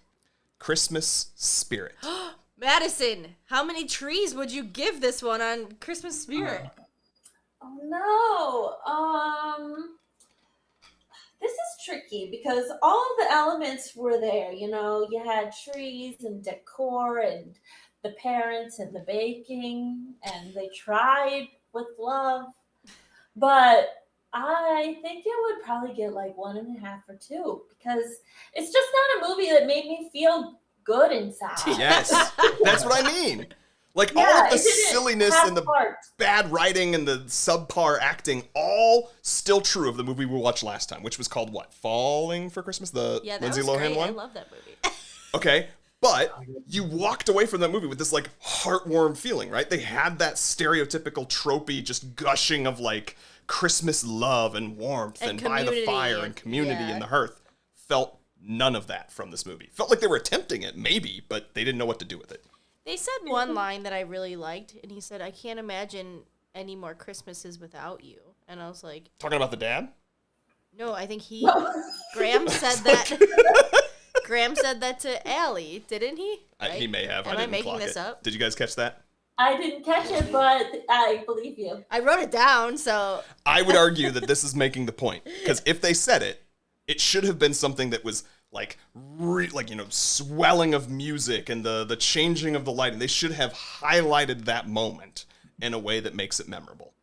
S4: Christmas spirit.
S3: Madisson, how many trees would you give this one on Christmas spirit?
S1: Oh no. This is tricky because all of the elements were there. You know, you had trees and decor and the parents and the baking, and they tried with love. But I think it would probably get like 1.5 or 2 because it's just not a movie that made me feel good inside.
S4: Yes, that's what I mean. Like all
S1: Yeah,
S4: of the
S1: it didn't
S4: silliness
S1: have
S4: and the
S1: heart.
S4: bad writing and the subpar acting, all still true of the movie we watched last time, which was called what? Falling for Christmas, the
S3: Yeah, that
S4: Lindsay
S3: was
S4: Lohan
S3: great. I
S4: one.
S3: love that movie.
S4: Okay, but you walked away from that movie with this like heartwarm feeling, right? They had that stereotypical tropey just gushing of like Christmas love and warmth and by the
S3: community
S4: fire and community and the hearth. Felt none of that from this movie. Felt like they were attempting it, maybe, but they didn't know what to do with it.
S3: They said one line that I really liked, and he said, "I can't imagine any more Christmases without you." And I was like,
S4: Talking about the dad?
S3: no, I think Graham said that. Graham said that to Allie, didn't he?
S4: He may have.
S3: Am
S4: I
S3: I
S4: didn't
S3: making
S4: clock
S3: this
S4: it.
S3: up?
S4: Did you guys catch that?
S1: I didn't catch it, but I believe you.
S3: I wrote it down, so
S4: I would argue that this is making the point. Because if they said it, it should have been something that was like swelling of music and the changing of the lighting. They should have highlighted that moment in a way that makes it memorable.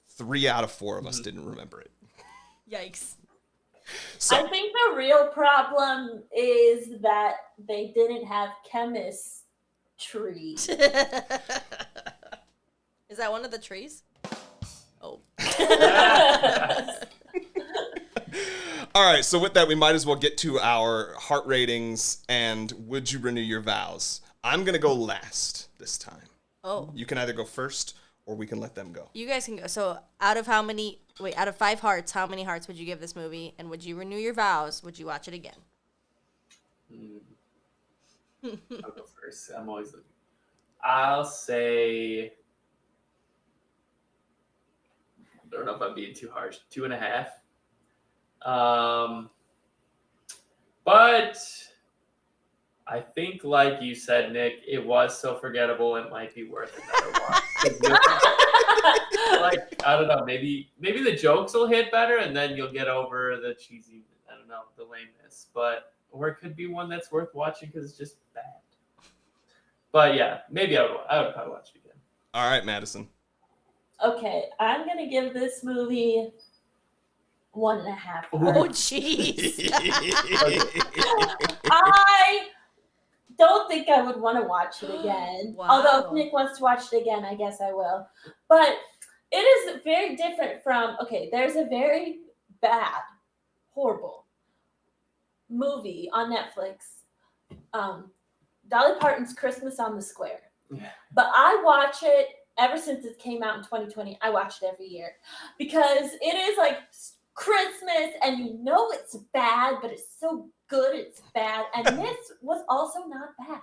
S4: 3 out of 4 of us didn't remember it.
S3: yikes.
S4: So
S1: I think the real problem is that they didn't have chemistry.
S3: Is that one of the trees? Oh.
S4: all right, so with that, we might as well get to our heart ratings and would you renew your vows. I'm going to go last this time.
S3: Oh.
S4: You can either go first or we can let them go.
S3: You guys can go. So out of 5 hearts, how many hearts would you give this movie? And would you renew your vows? Would you watch it again?
S2: I'll go first. I'm always looking. I'll say, I don't know if I'm being too harsh, 2.5. But I think, like you said, Nick, it was so forgettable. It might be worth another watch. 'Cause like, I don't know, maybe the jokes will hit better, and then you'll get over the cheesy, I don't know, the lameness. Or it could be one that's worth watching because it's just bad. But yeah, maybe I would probably watch it again.
S4: All right, Madison.
S1: Okay, I'm gonna give this movie 1.5.
S3: Oh, jeez.
S1: I don't think I would want to watch it again.
S3: Wow.
S1: Although if Nick wants to watch it again, I guess I will. But it is very different from, okay, there's a very bad, horrible movie on Netflix, Dolly Parton's Christmas on the Square.
S2: Yeah.
S1: But I watch it ever since it came out in 2020. I watch it every year because it is like Christmas and you know it's bad, but it's so good it's bad. And this was also not bad.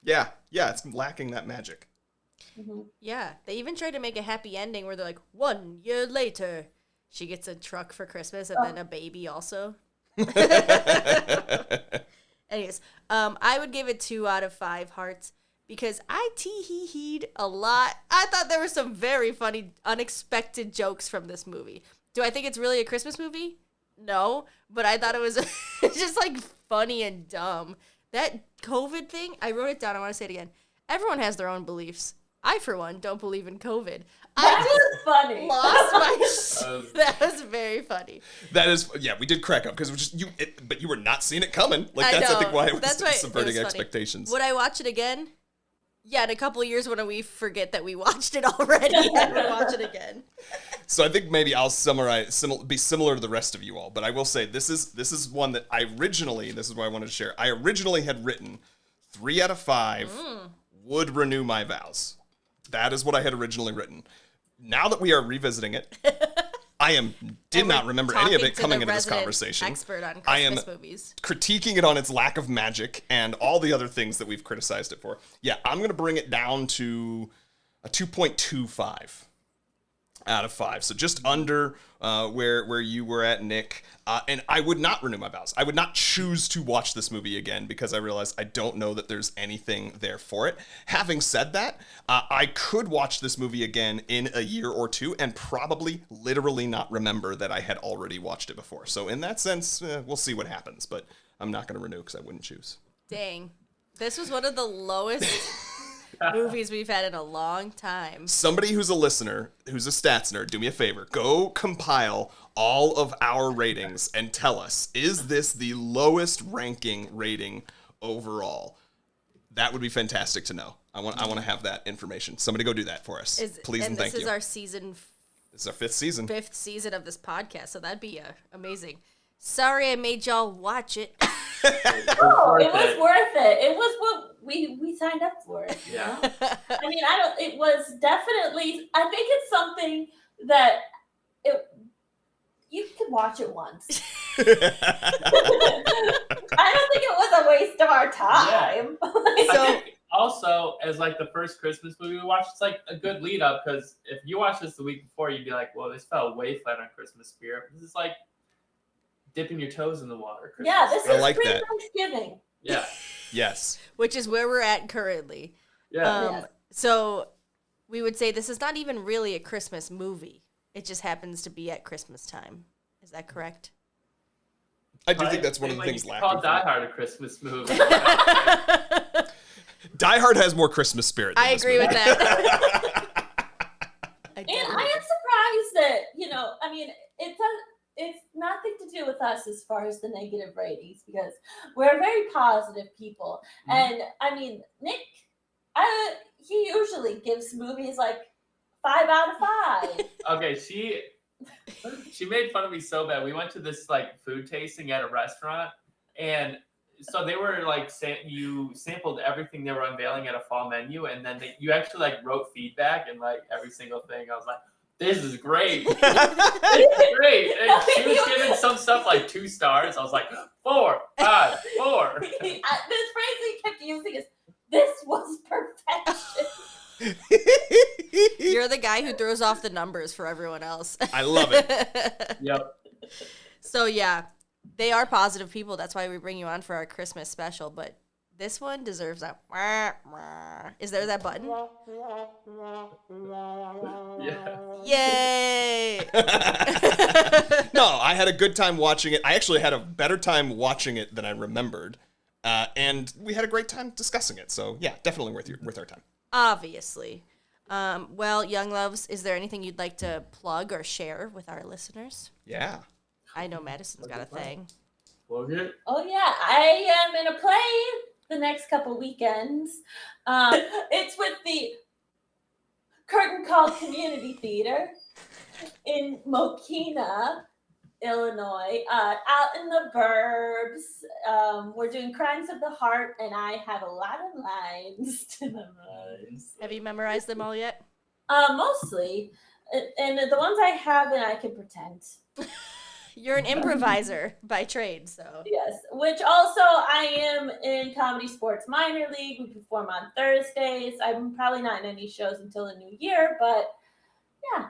S4: Yeah, it's lacking that magic.
S1: Mm-hmm.
S3: Yeah, they even tried to make a happy ending where they're like, 1 year later, she gets a truck for Christmas and then a baby also. Anyways, I would give it 2 out of 5 hearts because I tee-hee-heed a lot. I thought there were some very funny, unexpected jokes from this movie. Do I think it's really a Christmas movie? No, but I thought it was just like funny and dumb. That COVID thing, I wrote it down. I want to say it again. Everyone has their own beliefs. I, for one, don't believe in COVID.
S1: That was funny.
S3: Lost my That was very funny.
S4: That is, yeah, we did crack up because it was just but you were not seeing it coming. Like I think why it was subverting expectations.
S3: Would I watch it again? Yeah, in a couple of years when we forget that we watched it already and we watch it again.
S4: So I think maybe I'll be similar to the rest of you all, but I will say this is one that this is what I wanted to share. I originally had written 3 out of 5 would renew my vows. That is what I had originally written. Now that we are revisiting it, I did not remember any of it coming into this conversation.
S3: Expert on
S4: I am
S3: Christmas movies.
S4: critiquing it on its lack of magic and all the other things that we've criticized it for. Yeah, I'm going to bring it down to a 2.25. out of 5. So just under where you were at, Nick. And I would not renew my vows. I would not choose to watch this movie again because I realize I don't know that there's anything there for it. Having said that, I could watch this movie again in a year or two and probably literally not remember that I had already watched it before. So in that sense, we'll see what happens. But I'm not going to renew because I wouldn't choose.
S3: Dang. This was one of the lowest movies we've had in a long time.
S4: Somebody who's a listener, who's a stats nerd, do me a favor. Go compile all of our ratings and tell us, is this the lowest ranking rating overall? That would be fantastic to know. I want to have that information. Somebody go do that for us. Please and thank you.
S3: This is our season.
S4: This is our 5th season.
S3: 5th season of this podcast, so that'd be amazing. Sorry I made y'all watch it.
S1: No, it was worth it. It was what we signed up for.
S2: Yeah.
S1: I mean, it was definitely, I think it's something that you could watch it once. I don't think it was a waste of our time.
S2: Yeah. I think also, as like the first Christmas movie we watched, it's like a good lead up because if you watched this the week before, you'd be like, well, this fell way flat on Christmas spirit. This is like dipping your toes in the water.
S1: Yeah, this is
S4: like
S1: pre-Thanksgiving.
S2: Yeah.
S4: Yes.
S3: Which is where we're at currently.
S2: Yeah.
S1: Yes.
S3: So we would say this is not even really a Christmas movie. It just happens to be at Christmas time. Is that correct?
S4: I do think that's one of the things lacking.
S2: Call Die Hard a Christmas movie.
S4: Die Hard has more Christmas spirit than
S3: I
S4: this
S3: agree
S4: movie.
S3: with that.
S1: And I am surprised that, I mean, it's nothing to do with us as far as the negative ratings because we're very positive people.
S2: Mm-hmm.
S1: And I mean, Nick, he usually gives movies like 5 out of 5.
S2: Okay, she made fun of me so bad. We went to this like food tasting at a restaurant, and so they were like you sampled everything they were unveiling at a fall menu, and then you actually like wrote feedback and like every single thing. I was like, this is great. This is great. And she was giving some stuff like 2 stars. I was like, 4, 5, 4.
S1: This phrase he kept using is, this was perfection.
S3: You're the guy who throws off the numbers for everyone else.
S4: I love it.
S2: Yep.
S3: So yeah, they are positive people. That's why we bring you on for our Christmas special. But this one deserves that. Is there that button?
S2: Yeah.
S3: Yay!
S4: No, I had a good time watching it. I actually had a better time watching it than I remembered. And we had a great time discussing it. So yeah, definitely worth our time.
S3: Obviously. Well, Youngloves, is there anything you'd like to plug or share with our listeners?
S4: Yeah.
S3: I know Madison's got a thing.
S2: Plug it.
S1: Oh yeah, I am in a play the next couple weekends. It's with the Curtain Call Community Theater in Mokina, Illinois, out in the burbs. We're doing Crimes of the Heart, and I have a lot of lines to memorize.
S3: Have you memorized them all yet?
S1: Mostly. And the ones I have, and I can pretend.
S3: You're an improviser by trade, so.
S1: Yes, which also I am in Comedy Sports Minor League. We perform on Thursdays. I'm probably not in any shows until the new year, but yeah,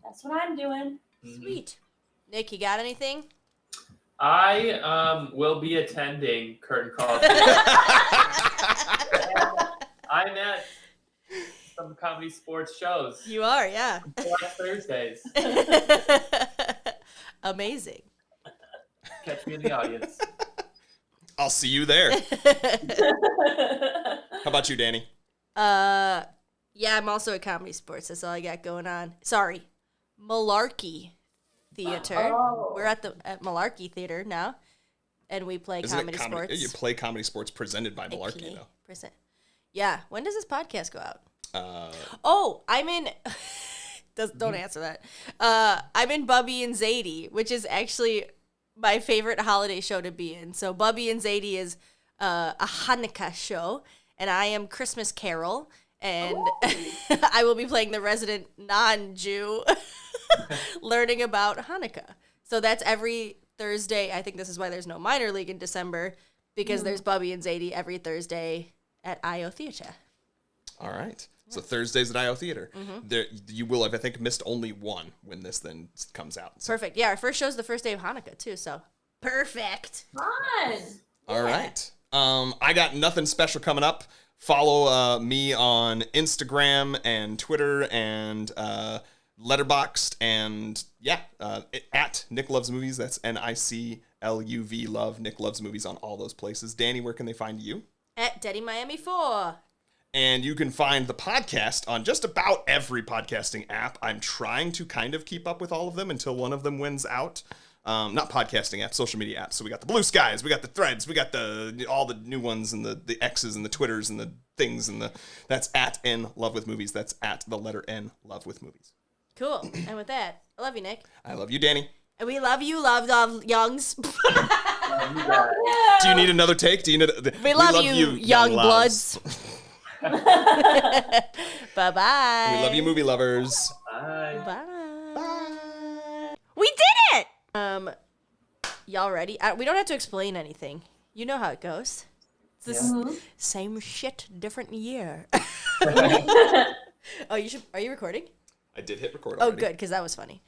S1: that's what I'm doing.
S3: Sweet. Nick, you got anything?
S2: I will be attending Curtain Call. I'm at some comedy sports shows.
S3: You are, yeah.
S2: Watch Thursdays.
S3: Amazing.
S2: Catch me in the audience.
S4: I'll see you there. How about you, Danny?
S3: Yeah, I'm also at Comedy Sports. That's all I got going on. Sorry, Malarkey Theater.
S1: Oh.
S3: We're at Malarkey Theater now, and we play
S4: Isn't
S3: comedy
S4: it
S3: sports.
S4: You play comedy sports presented by Malarkey, though.
S3: Yeah. When does this podcast go out? I'm in. Don't answer that. I'm in Bubby and Zadie, which is actually my favorite holiday show to be in. So Bubby and Zadie is a Hanukkah show, and I am Christmas Carol, and I will be playing the resident non-Jew learning about Hanukkah. So that's every Thursday. I think this is why there's no minor league in December, because there's Bubby and Zadie every Thursday at IO Theater.
S4: All right. So Thursdays at IO Theater. There, you will have, I think, missed only one when this then comes out. So.
S3: Perfect. Yeah, our first show's the first day of Hanukkah too, so perfect.
S1: Fun.
S4: All right. I got nothing special coming up. Follow me on Instagram and Twitter and Letterboxd and at Nic Loves Movies. That's NICLUV Love. Nic Loves Movies on all those places. Danny, where can they find you?
S3: At Daddy Miami 4.
S4: And you can find the podcast on just about every podcasting app. I'm trying to kind of keep up with all of them until one of them wins out. Not podcasting apps, social media apps. So we got the Blue Skies, we got the Threads, we got all the new ones and the X's and the Twitters and the things and that's at N Love with Movies. That's at the letter N Love with Movies.
S3: Cool. And with that, I love you, Nick.
S4: I love you, Danny.
S3: And we love you, love Youngs.
S4: Do you need another take? Do you need?
S3: We love you, young
S4: loves.
S3: bloods. Bye-bye.
S4: We love you, movie lovers.
S2: Bye.
S3: Bye. We did it! Y'all ready? We don't have to explain anything. You know how it goes. It's this same shit, different year. Oh, are you recording?
S4: I did hit record
S3: Oh,
S4: already.
S3: good, because that was funny.